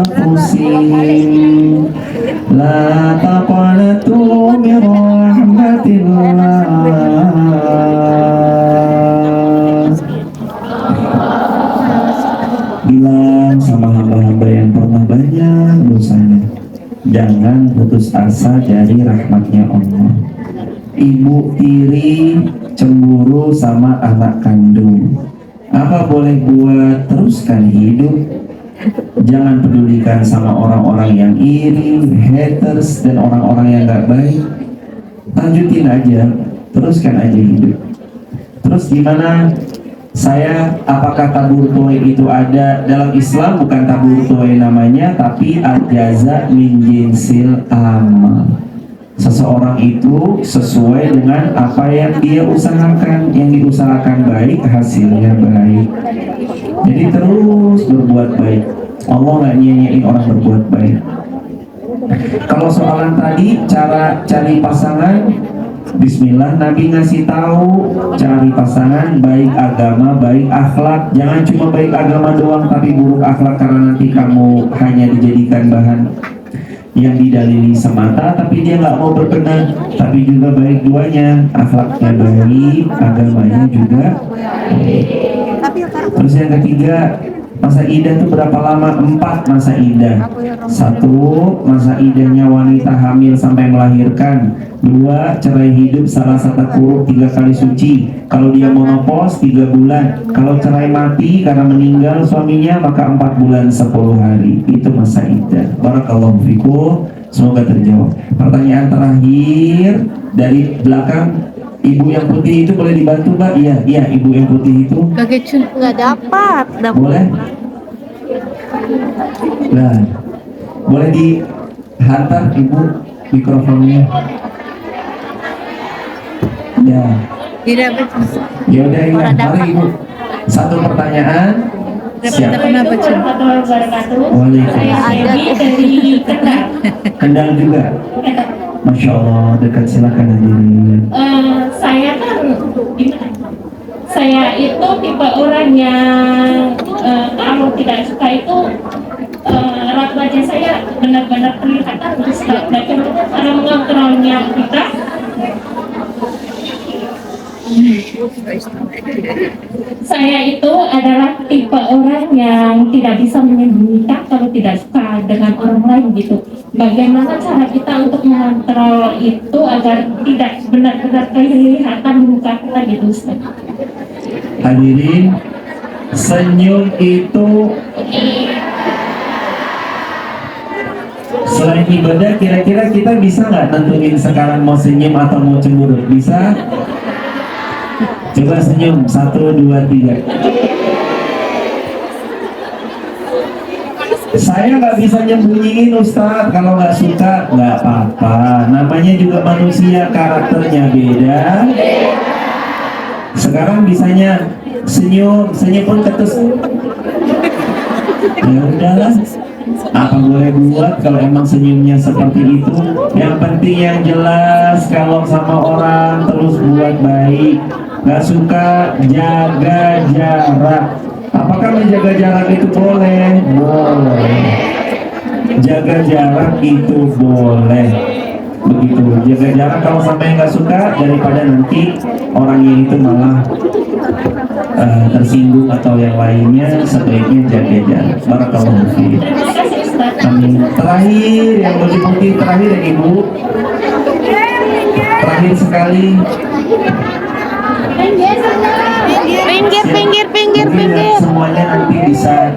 anfusihim la taqnatu min rahmatillah Jangan putus asa dari rahmatnya Allah. Ibu tiri cemburu sama anak kandung, apa boleh buat? Teruskan hidup. Jangan pedulikan sama orang-orang yang iri, haters, dan orang-orang yang gak baik. Lanjutin aja, teruskan aja hidup. Terus gimana? Apakah tabur tuai itu ada dalam Islam? Bukan tabur tuai namanya, tapi al-jaza min jinsil amal. Seseorang itu sesuai dengan apa yang dia usahakan. Yang diusahakan baik, hasilnya baik. Jadi terus berbuat baik. Allah nggak nyanyiin orang berbuat baik. Kalau soalan tadi cara cari pasangan, Bismillah, Nabi ngasih tahu cari pasangan baik agama, baik akhlak. Jangan cuma baik agama doang tapi buruk akhlak, karena nanti kamu hanya dijadikan bahan yang didalili semata, tapi dia nggak mau berkenan. Tapi juga baik duanya, akhlaknya baik, agamanya juga. Terus yang ketiga, masa idah itu berapa lama? 4 masa idah. 1, masa idahnya wanita hamil sampai melahirkan. 2, cerai hidup salah satu kuruk 3 kali suci. Kalau dia monopause 3 bulan. Kalau cerai mati karena meninggal suaminya, maka 4 bulan 10 hari. Itu masa idah. Barakallahu fikum. Semoga terjawab. Pertanyaan terakhir dari belakang. Ibu yang putih itu boleh dibantu, Mbak? Iya, ibu yang putih itu. Nggak dapat. Boleh? Nah, boleh dihantar ibu mikrofonnya. Ya. Tidak betul. Ya udah, mari ibu. 1 pertanyaan. Siap. Warahmatullahi wabarakatuh. Waalaikumsalam. Saya Dewi dari Kendal. Kendal juga. Masya Allah, dekat, silakan hadirin. Saya itu tipe orang yang kalau tidak suka itu raut wajah saya benar-benar kelihatan, bagaimana cara mengontrolnya kita. Saya itu adalah tipe orang yang tidak bisa menyembunyikan kalau tidak suka dengan orang lain gitu. Bagaimana cara kita untuk mengontrol itu agar tidak benar-benar kelihatan muka kita gitu, Ustaz? Hadirin, senyum itu selain ibadah, kira-kira kita bisa nggak tentuin sekarang mau senyum atau mau cemburu? Bisa? Coba senyum, 1, 2, 3. Saya nggak bisa nyembunyiin Ustadz. Kalau nggak suka nggak apa-apa. Namanya juga manusia, karakternya beda. Sekarang bisanya senyum pun ketus. Ya udahlah, apa boleh buat kalau emang senyumnya seperti itu. Yang penting yang jelas, kalau sama orang terus buat baik. Nggak suka, jaga jarak. Apakah menjaga jarak itu boleh? Boleh. Jaga jarak itu boleh. Begitu, jaga jarak kalau sampai nggak suka, daripada nanti orangnya itu malah tersinggung atau yang lainnya, sebaiknya jaga jarak. Barakallahu fiik. Amin. Terakhir, yang baju putih terakhir ya Ibu. Terakhir sekali. Pinggir. Semuanya nanti bisa.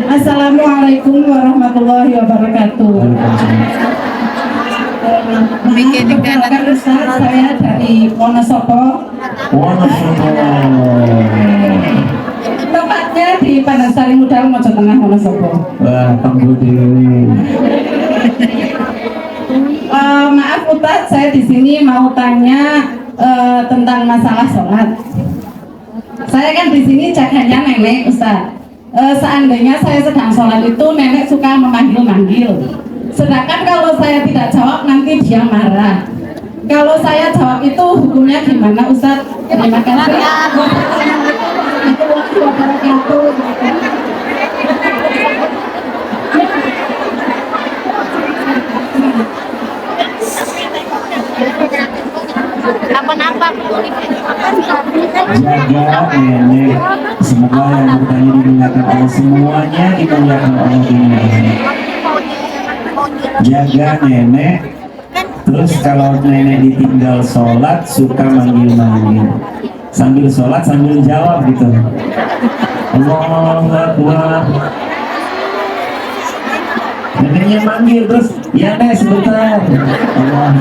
Assalamualaikum warahmatullahi wabarakatuh. Perkenalkan Ustaz, saya dari Wonosobo. Tempatnya di Panasari Mudal, Mojo Tengah, Wonosobo. Wah, Tangguh Dewi. Maaf Ustaz, saya di sini mau tanya tentang masalah sholat. Saya kan di sini jaganya nenek Ustaz. Seandainya saya sedang sholat itu nenek suka memanggil-manggil. Sedangkan kalau saya tidak jawab nanti dia marah. Kalau saya jawab itu hukumnya gimana Ustaz? Terima kasih. Jaga nenek Semoga yang bertanya dimuliakan Allah, semuanya dimuliakan Allah dunia ini. Jaga nenek. Terus kalau nenek ditinggal sholat suka manggil-manggil. Sambil sholat sambil jawab gitu. Allahu Akbar. Neneknya manggil terus, ya nek sebentar. Allah.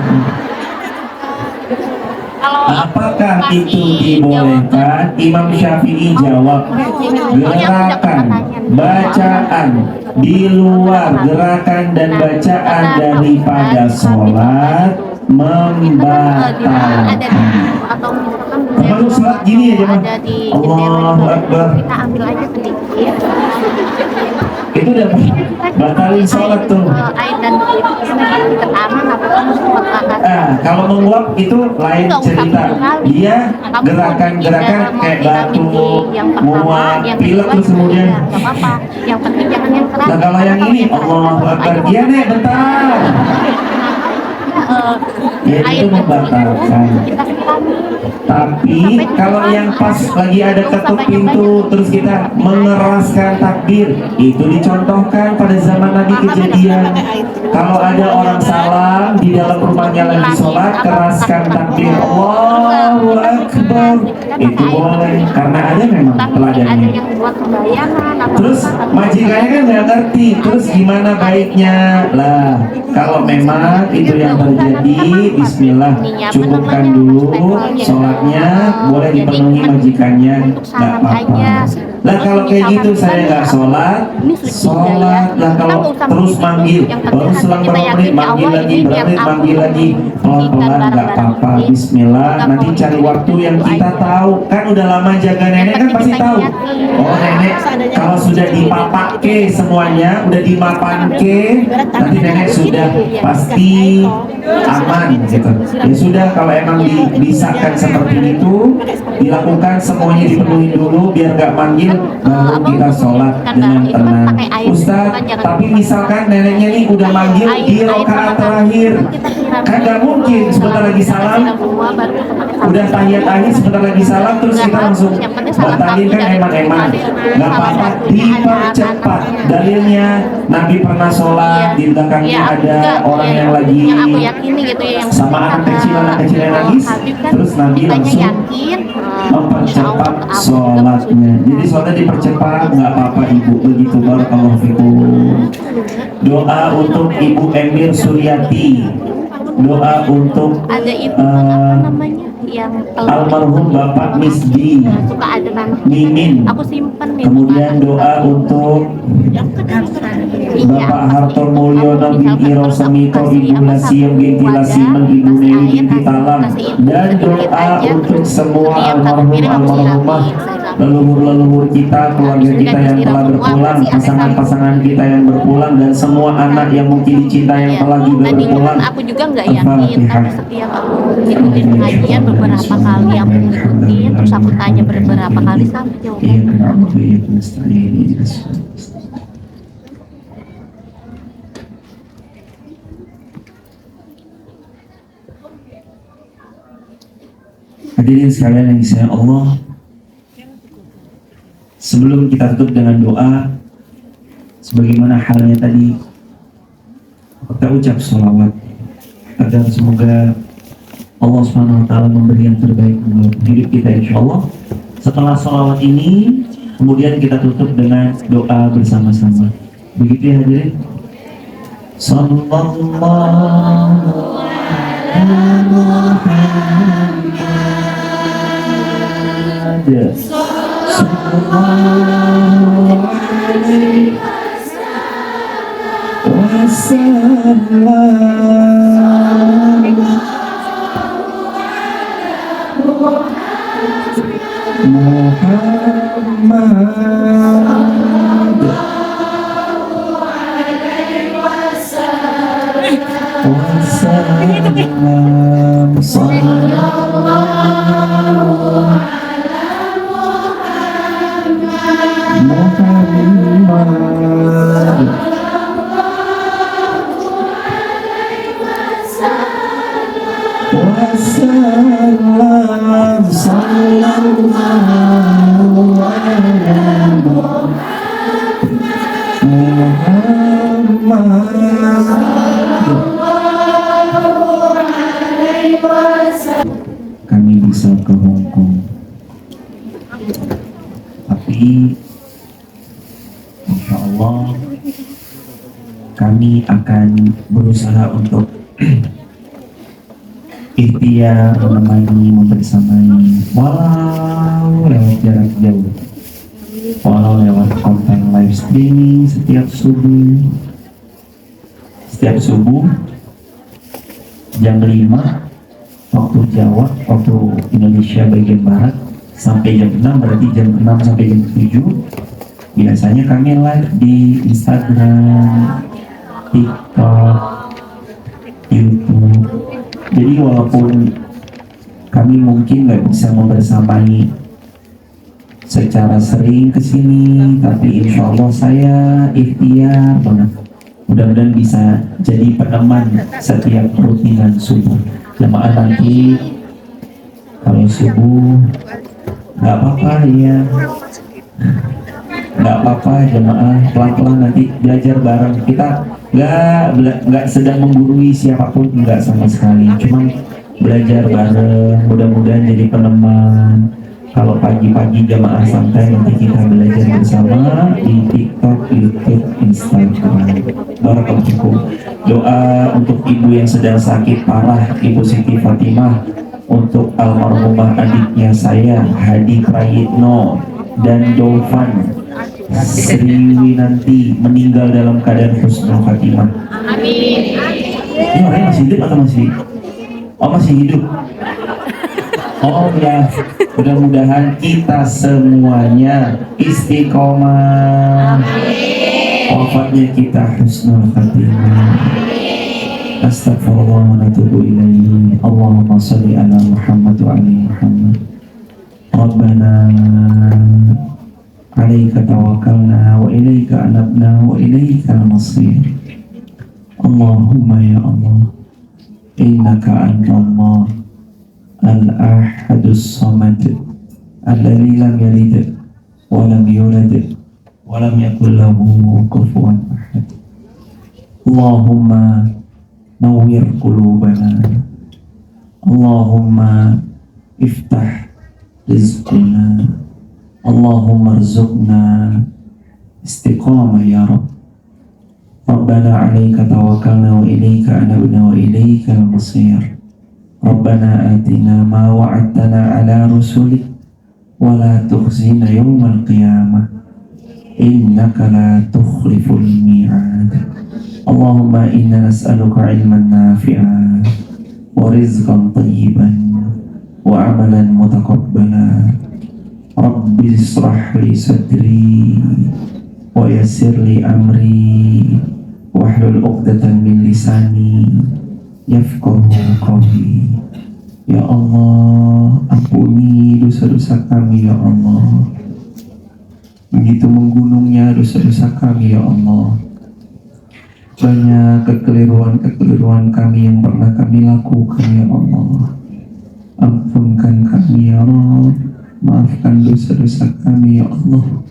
Apakah itu dibolehkan? Imam Syafi'i jawab, gerakan bacaan di luar gerakan dan bacaan daripada sholat membatalkan. Termasuk sholat gini ya jemaah. Allahu Akbar. Kita ambil aja sedikit. Itu udah batalin sholat tuh. Air dan kita aman apa Kalau menguap itu lain cerita. Dia gerakan-gerakan kayak batu, muat, pilek terus kemudian. Gak apa-apa. Yang penting jangan yang keras. Nah kalau yang ini, Allahu Akbar, dia nek bentar. Ya itu membatalkan. Tapi kalau yang pas lagi ada ketuk pintu terus kita mengeraskan takbir, itu dicontohkan pada zaman Nabi kejadian. Kalau ada orang salam di dalam rumahnya lagi sholat, keraskan takbir Allahu Akbar, itu boleh karena ada memang teladannya. Terus majikannya kan nggak ngerti, terus gimana baiknya lah. Kalau memang itu yang terjadi, Bismillah, cukupkan dulu sholatnya, boleh dipenuhi majikannya, nggak apa-apa. Lah kalau kayak gitu saya nggak sholat lah kalau terus manggil, baru selang berapa menit manggil lagi, berapa menit manggil lagi, pelan-pelan nggak apa-apa. Bismillah, nanti cari waktu yang kita tahu. Kan udah lama jaga nenek kan pasti tahu. Oh nenek kalau sudah dipapake semuanya, udah dimapanke, nanti nenek sudah pasti aman gitu. Ya sudah, kalau emang dibisakan seperti itu, dilakukan semuanya dipenuhi dulu biar gak manggil, baru kita sholat dengan tenang. Ustaz, tapi misalkan neneknya nih udah manggil di rakaat terakhir, kan gak mungkin sebentar lagi salam, udah tahiyat akhir sebentar lagi salam terus kita langsung batalin, kan emang gak apa-apa, dipercepat. Dalilnya Nabi pernah sholat di belakangnya ada orang yang lagi sama anak kecil yang nangis, terus Nabi langsung mempercepat sholatnya. Jadi sholatnya dipercepat, nggak apa-apa ibu, begitu. Barakallahu fikum. Doa untuk Ibu Emir Suryati, doa untuk ada ibu apa namanya yang almarhum Bapak Misdi suka ada tanah Mimin. aku simpen nih. Kemudian doa untuk Bapak Harto Mulyono binti Rosemito, Ibu Lasiem binti Lasimen, Ibu Newi binti Talam, dan doa untuk semua almarhumah, leluhur-leluhur kita, keluarga kita yang telah berpulang, pasangan-pasangan kita yang berpulang, dan semua anak yang mungkin dicinta yang telah juga berpulang. Aku juga nggak yakin, tapi setiap aku ikutin pengajian beberapa kali aku ngikutin, terus aku tanya beberapa kali sampai jawabannya. Hadirin sekalian yang disayang Allah, sebelum kita tutup dengan doa, sebagaimana halnya tadi, kita ucap sholawat agar semoga Allah SWT memberi yang terbaik untuk hidup kita insya Allah. Setelah sholawat ini, kemudian kita tutup dengan doa bersama-sama. Begitu ya hadirin. Sallallahu ala Muhammad. Sallallahu alaihi wasallam. Muhammad wasallam. Sallallahu Muhammad wasallam. Sallallahu alaihi insya Allah kami akan berusaha untuk ikhtiar menemani, membersamai, walau lewat jarak jauh, walau lewat konten live streaming setiap subuh jam 5 waktu Jawa, waktu Indonesia bagian Barat, sampai jam 6, berarti jam 6 sampai jam 7 biasanya kami live di Instagram, TikTok, YouTube. Jadi walaupun kami mungkin nggak bisa membersamai secara sering kesini, tapi insya Allah saya ikhtiar banget. Mudah-mudahan bisa jadi peneman setiap rutinan subuh. Jemaah nanti kalau subuh nggak apa-apa ya, nggak apa-apa jemaah, pelan-pelan nanti belajar bareng. Kita nggak sedang menggurui siapapun, nggak sama sekali, cuma belajar bareng. Mudah-mudahan jadi peneman. Kalau pagi-pagi jemaah santai, nanti kita belajar bersama di TikTok, YouTube, Instagram. Barakallahu. Doa untuk ibu yang sedang sakit parah, Ibu Siti Fatimah, untuk almarhumah adiknya saya Hadi Prayitno dan Dovan Sriwinanti meninggal dalam keadaan husnul khatimah. Amin. Ini orangnya masih hidup atau masih? Oh, masih hidup. Oh ya, mudah-mudahan kita semuanya istiqomah. Wafatnya kita husnul khatimah. Astagfirullah wa natubu ilaihi. Allahumma salli ala Muhammad wa ali Muhammad. Rabbana alaika tawakkalna wa ilaika anabna wa ilaika al-masir. Allahumma ya Allah, innaka anta Allah al-ahadus samad alladzi lam yalid wa lam yulad wa lam yakul lahu kufuwan ahad. Allahumma nawwir qulubana, Allahumma iftah rizqana, Allahumma arzuqna istiqamah ya Rabb. Rabbana alaika tawakkalna wa ilaika anabna wa ilaika al-masir. Rabbana atina ma wa'adtana ala rusulik wa la tukhzina yawmal qiyamah innaka la tukhliful mi'ad. Allahumma inna nas'aluka ilman nafi'an wa rizqan tayyiban wa amalan mutaqabbala. Rabbi israh li sadri wa yassir li amri wahlul 'uqdatan min lisani yafqahu qawli. Ya Allah, ampuni dosa-dosa kami ya Allah. Begitu menggunungnya dosa-dosa kami ya Allah. Banyak kekeliruan kami yang pernah kami lakukan ya Allah. Ampunkan kami ya Allah. Maafkan dosa-dosa kami ya Allah.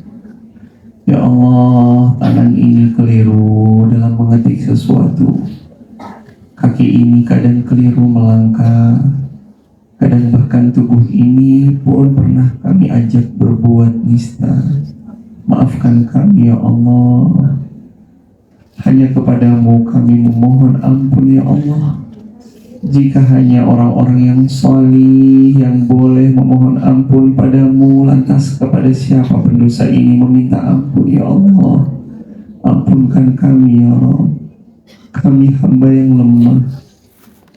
Ya Allah, tangan ini keliru dalam mengetik sesuatu. Kaki ini kadang keliru melangkah. Kadang bahkan tubuh ini pun pernah kami ajak berbuat nista. Maafkan kami ya Allah. Hanya kepadamu kami memohon ampun ya Allah. Jika hanya orang-orang yang salih yang boleh memohon ampun padamu, lantas kepada siapa pendosa ini meminta ampun ya Allah. Ampunkan kami ya Allah. Kami hamba yang lemah,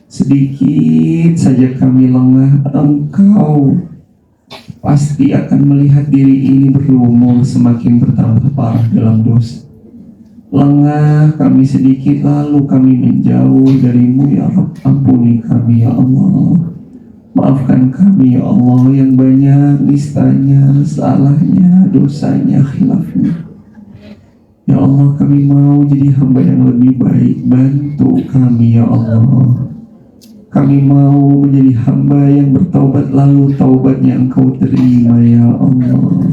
sedikit saja kami lengah, Engkau pasti akan melihat diri ini berlumur semakin bertambah parah dalam dosa. Lengah kami sedikit lalu kami menjauh darimu ya Rabb. Ampuni kami ya Allah. Maafkan kami ya Allah yang banyak listanya, salahnya, dosanya, khilafnya. Ya Allah, kami mau jadi hamba yang lebih baik. Bantu kami ya Allah. Kami mau menjadi hamba yang bertaubat lalu taubatnya Engkau terima ya Allah.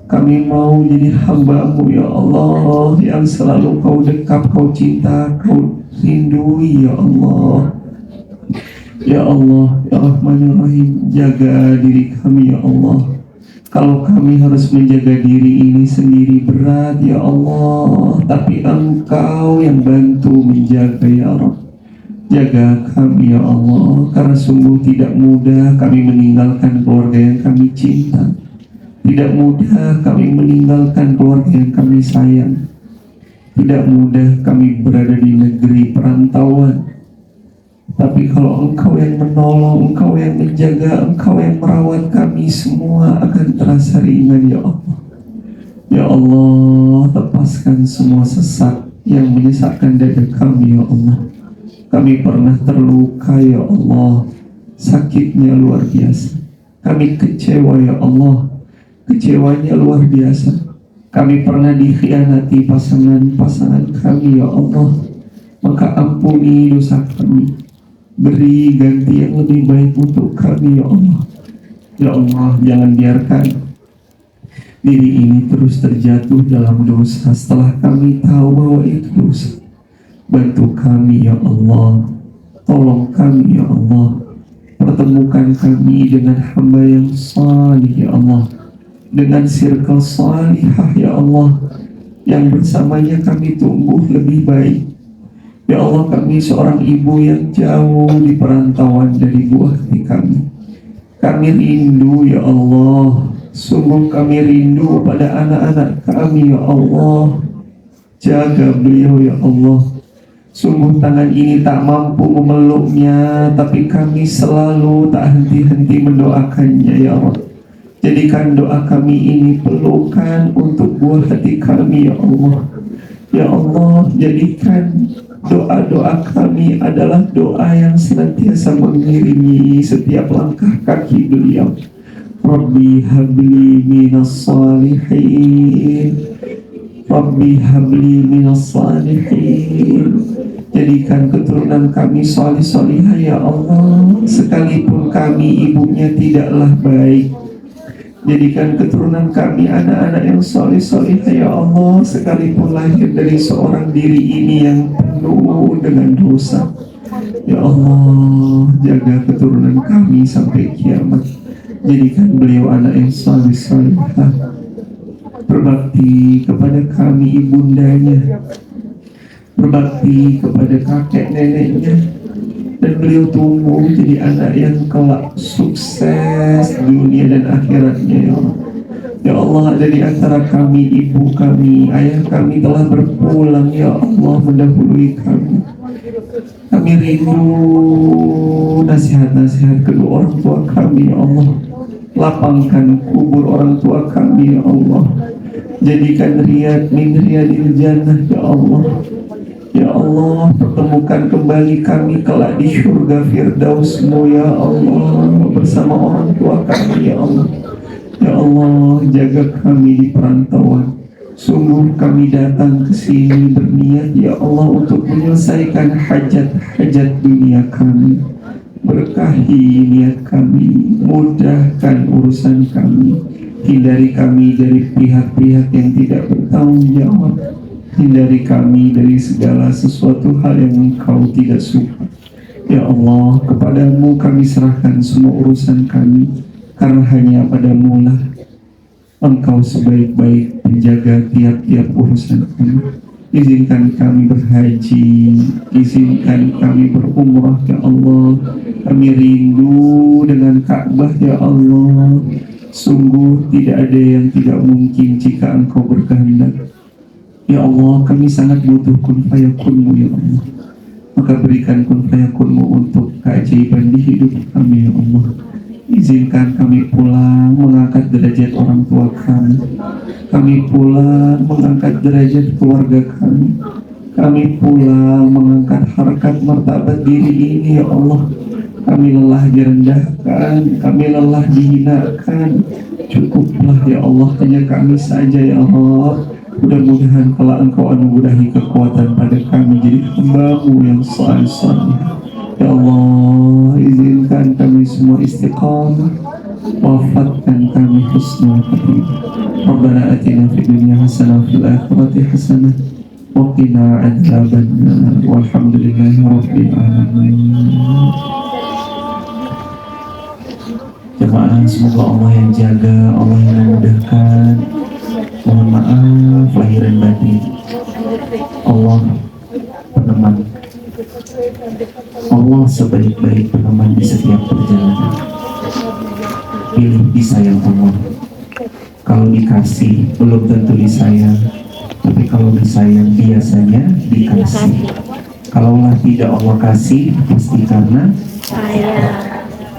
Kami mau jadi hamba-Mu ya Allah, yang selalu Kau dekap, Kau cinta, Kau rindui ya Allah. Ya Allah, ya Rahman ya Rahim, jaga diri kami ya Allah. Kalau kami harus menjaga diri ini sendiri berat ya Allah, tapi Engkau yang bantu menjaga ya Rabb. Jaga kami ya Allah, karena sungguh tidak mudah kami meninggalkan keluarga yang kami cinta. Tidak mudah kami meninggalkan keluarga yang kami sayang. Tidak mudah kami berada di negeri perantauan. Tapi kalau Engkau yang menolong, Engkau yang menjaga, Engkau yang merawat kami, semua akan terasa ringan ya Allah. Ya Allah, lepaskan semua sesak yang menyesakkan dada kami ya Allah. Kami pernah terluka ya Allah, sakitnya luar biasa. Kami kecewa ya Allah, kecewanya luar biasa. Kami pernah dikhianati pasangan-pasangan kami ya Allah. Maka ampuni dosa kami, beri ganti yang lebih baik untuk kami ya Allah. Ya Allah, jangan biarkan diri ini terus terjatuh dalam dosa setelah kami tahu bahwa itu dosa. Bantu kami ya Allah, tolong kami ya Allah, pertemukan kami dengan hamba yang salih ya Allah, dengan circle salihah ya Allah, yang bersamanya kami tumbuh lebih baik. Ya Allah, kami seorang ibu yang jauh di perantauan dari buah hati kami. Kami rindu ya Allah, sungguh kami rindu pada anak-anak kami ya Allah. Jaga beliau ya Allah. Sungguh tangan ini tak mampu memeluknya, tapi kami selalu tak henti-henti mendoakannya ya Allah. Jadikan doa kami ini pelukan untuk buah hati kami ya Allah. Ya Allah, jadikan doa-doa kami adalah doa yang senantiasa mengiringi setiap langkah kaki beliau. Rabbi habli minas salihin, Rabbi habli minas salihin. Jadikan keturunan kami salih-salihah ya Allah, sekalipun kami ibunya tidaklah baik. Jadikan keturunan kami anak-anak yang salih-salihah ya Allah, sekalipun lahir dari seorang diri ini yang penuh dengan dosa. Ya Allah, jaga keturunan kami sampai kiamat. Jadikan beliau anak yang salih-salihah, berbakti kepada kami ibundanya, berbakti kepada kakek neneknya, dan beliau tumbuh jadi anak yang kelak sukses dunia dan akhiratnya ya Allah. Ya Allah, ada di antara kami ibu kami, ayah kami telah berpulang ya Allah, mendahului kami. Kami rindu nasihat-nasihat kedua orang tua kami ya Allah. Lapangkan kubur orang tua kami ya Allah. Jadikan riyad min riyadil jannah ya Allah. Ya Allah, pertemukan kembali kami kelak di surga Firdaus-Mu ya Allah, bersama orang tua kami ya Allah. Ya Allah, jaga kami di perantauan. Sungguh kami datang ke sini berniat ya Allah untuk menyelesaikan hajat-hajat dunia kami. Berkahi niat kami, mudahkan urusan kami. Hindari kami dari pihak-pihak yang tidak bertanggung jawab. Hindari kami dari segala sesuatu hal yang Engkau tidak suka. Ya Allah, kepadamu kami serahkan semua urusan kami, karena hanya padamu lah Engkau sebaik-baik penjaga tiap-tiap urusan kami. Izinkan kami berhaji, izinkan kami berumrah ya Allah. Kami rindu dengan Ka'bah ya Allah. Sungguh tidak ada yang tidak mungkin jika Engkau berkehendak. Ya Allah, kami sangat butuh kun fayakun-Mu ya Allah. Maka berikan kun fayakun-Mu untuk keajaiban di hidup kami ya Allah. Izinkan kami pulang mengangkat derajat orang tua kami. Kami pulang mengangkat derajat keluarga kami. Kami pulang mengangkat harkat martabat diri ini ya Allah. Kami lelah direndahkan, kami lelah dihinakan. Cukuplah ya Allah, hanya kami saja ya Allah. Mudah-mudahan kalau Engkau anugerahi kekuatan pada kami jadi hamba-Mu yang saleh-saleh. Ya Allah, izinkan kami semua istiqamah, wafatkan kami husnul khatimah. Rabbana atina fid dunya hasanah wa fil akhirati hasanah wa qina adzabannar. Walhamdulillahi rabbil alamin. Jemaah semoga Allah yang jaga, Allah yang memudahkan. Mohon maaf lahir dan batin. Allah peneman. Allah sebaik-baik peneman di setiap perjalanan. Pilih disayang Allah. Kalau dikasih belum tentu disayang, tapi kalau disayang biasanya dikasih. Kalaulah tidak Allah kasih, pasti karena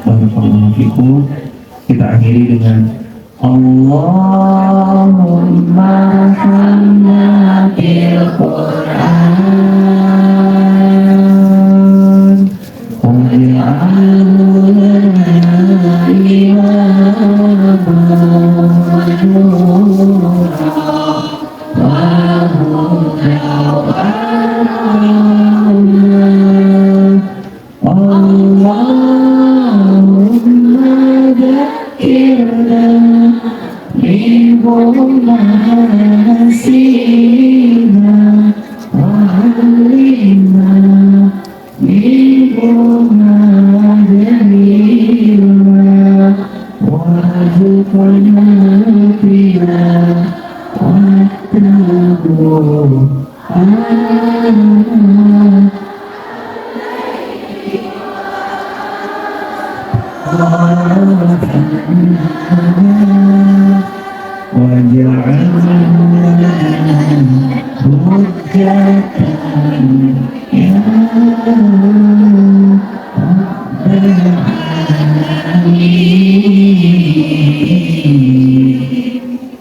barakallahu fikum. Kita akhiri dengan Allahumma hamna bil Qur'an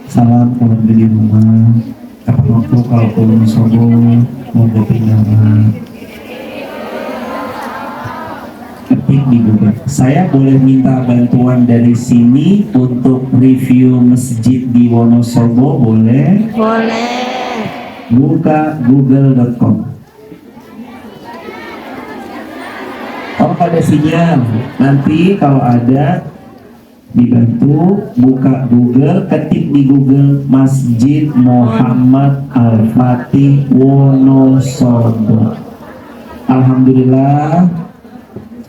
Salam pulang di rumah. Kapan waktu kalau pulang Sobo mau berpindah ketik di Google. Saya boleh minta bantuan dari sini untuk review masjid di Wonosobo, boleh? Boleh. Buka google.com. Oh, ada sinyal. Nanti kalau ada dibantu buka Google, ketik di Google Masjid Muhammad Al-Fatih Wonosobo. Alhamdulillah,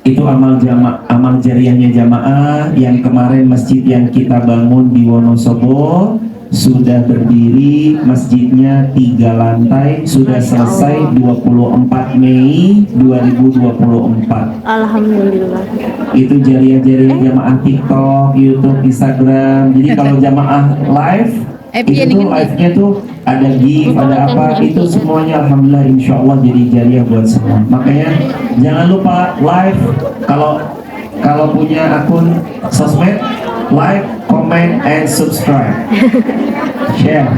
itu amal jariahnya jamaah yang kemarin masjid yang kita bangun di Wonosobo sudah berdiri, masjidnya 3 lantai, sudah selesai 24 Mei 2024. Alhamdulillah. Itu jariah-jariah jamaah TikTok, YouTube, Instagram. Jadi kalau jamaah live itu tuh live-nya tuh ada gift, ada apa, itu semuanya alhamdulillah insya Allah jadi jariah buat semua. Makanya jangan lupa live, kalau punya akun sosmed, like, comment, and subscribe. Share.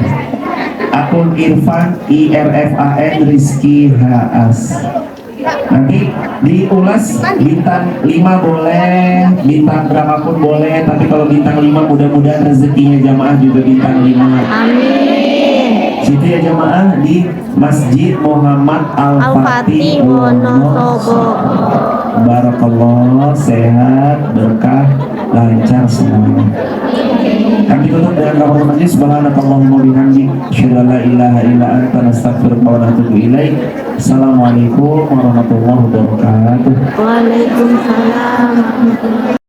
Akun Irfan IRFAN Rizky Haas. Nanti diulas bintang 5 boleh, bintang berapapun boleh, tapi kalau bintang 5 mudah-mudahan rezekinya jamaah juga bintang 5. Amin. Situ ya jamaah di Masjid Muhammad Al-Fatih Wonosobo. Barakallah, sehat, berkah, lancar semuanya. Kami tutup dengan kabar majlis. Subhanakallahumma bihamdik, asyhadu an la ilaha illa anta, nastaghfiruka wa natubu ilaik. Assalamualaikum warahmatullahi wabarakatuh. Waalaikumsalam.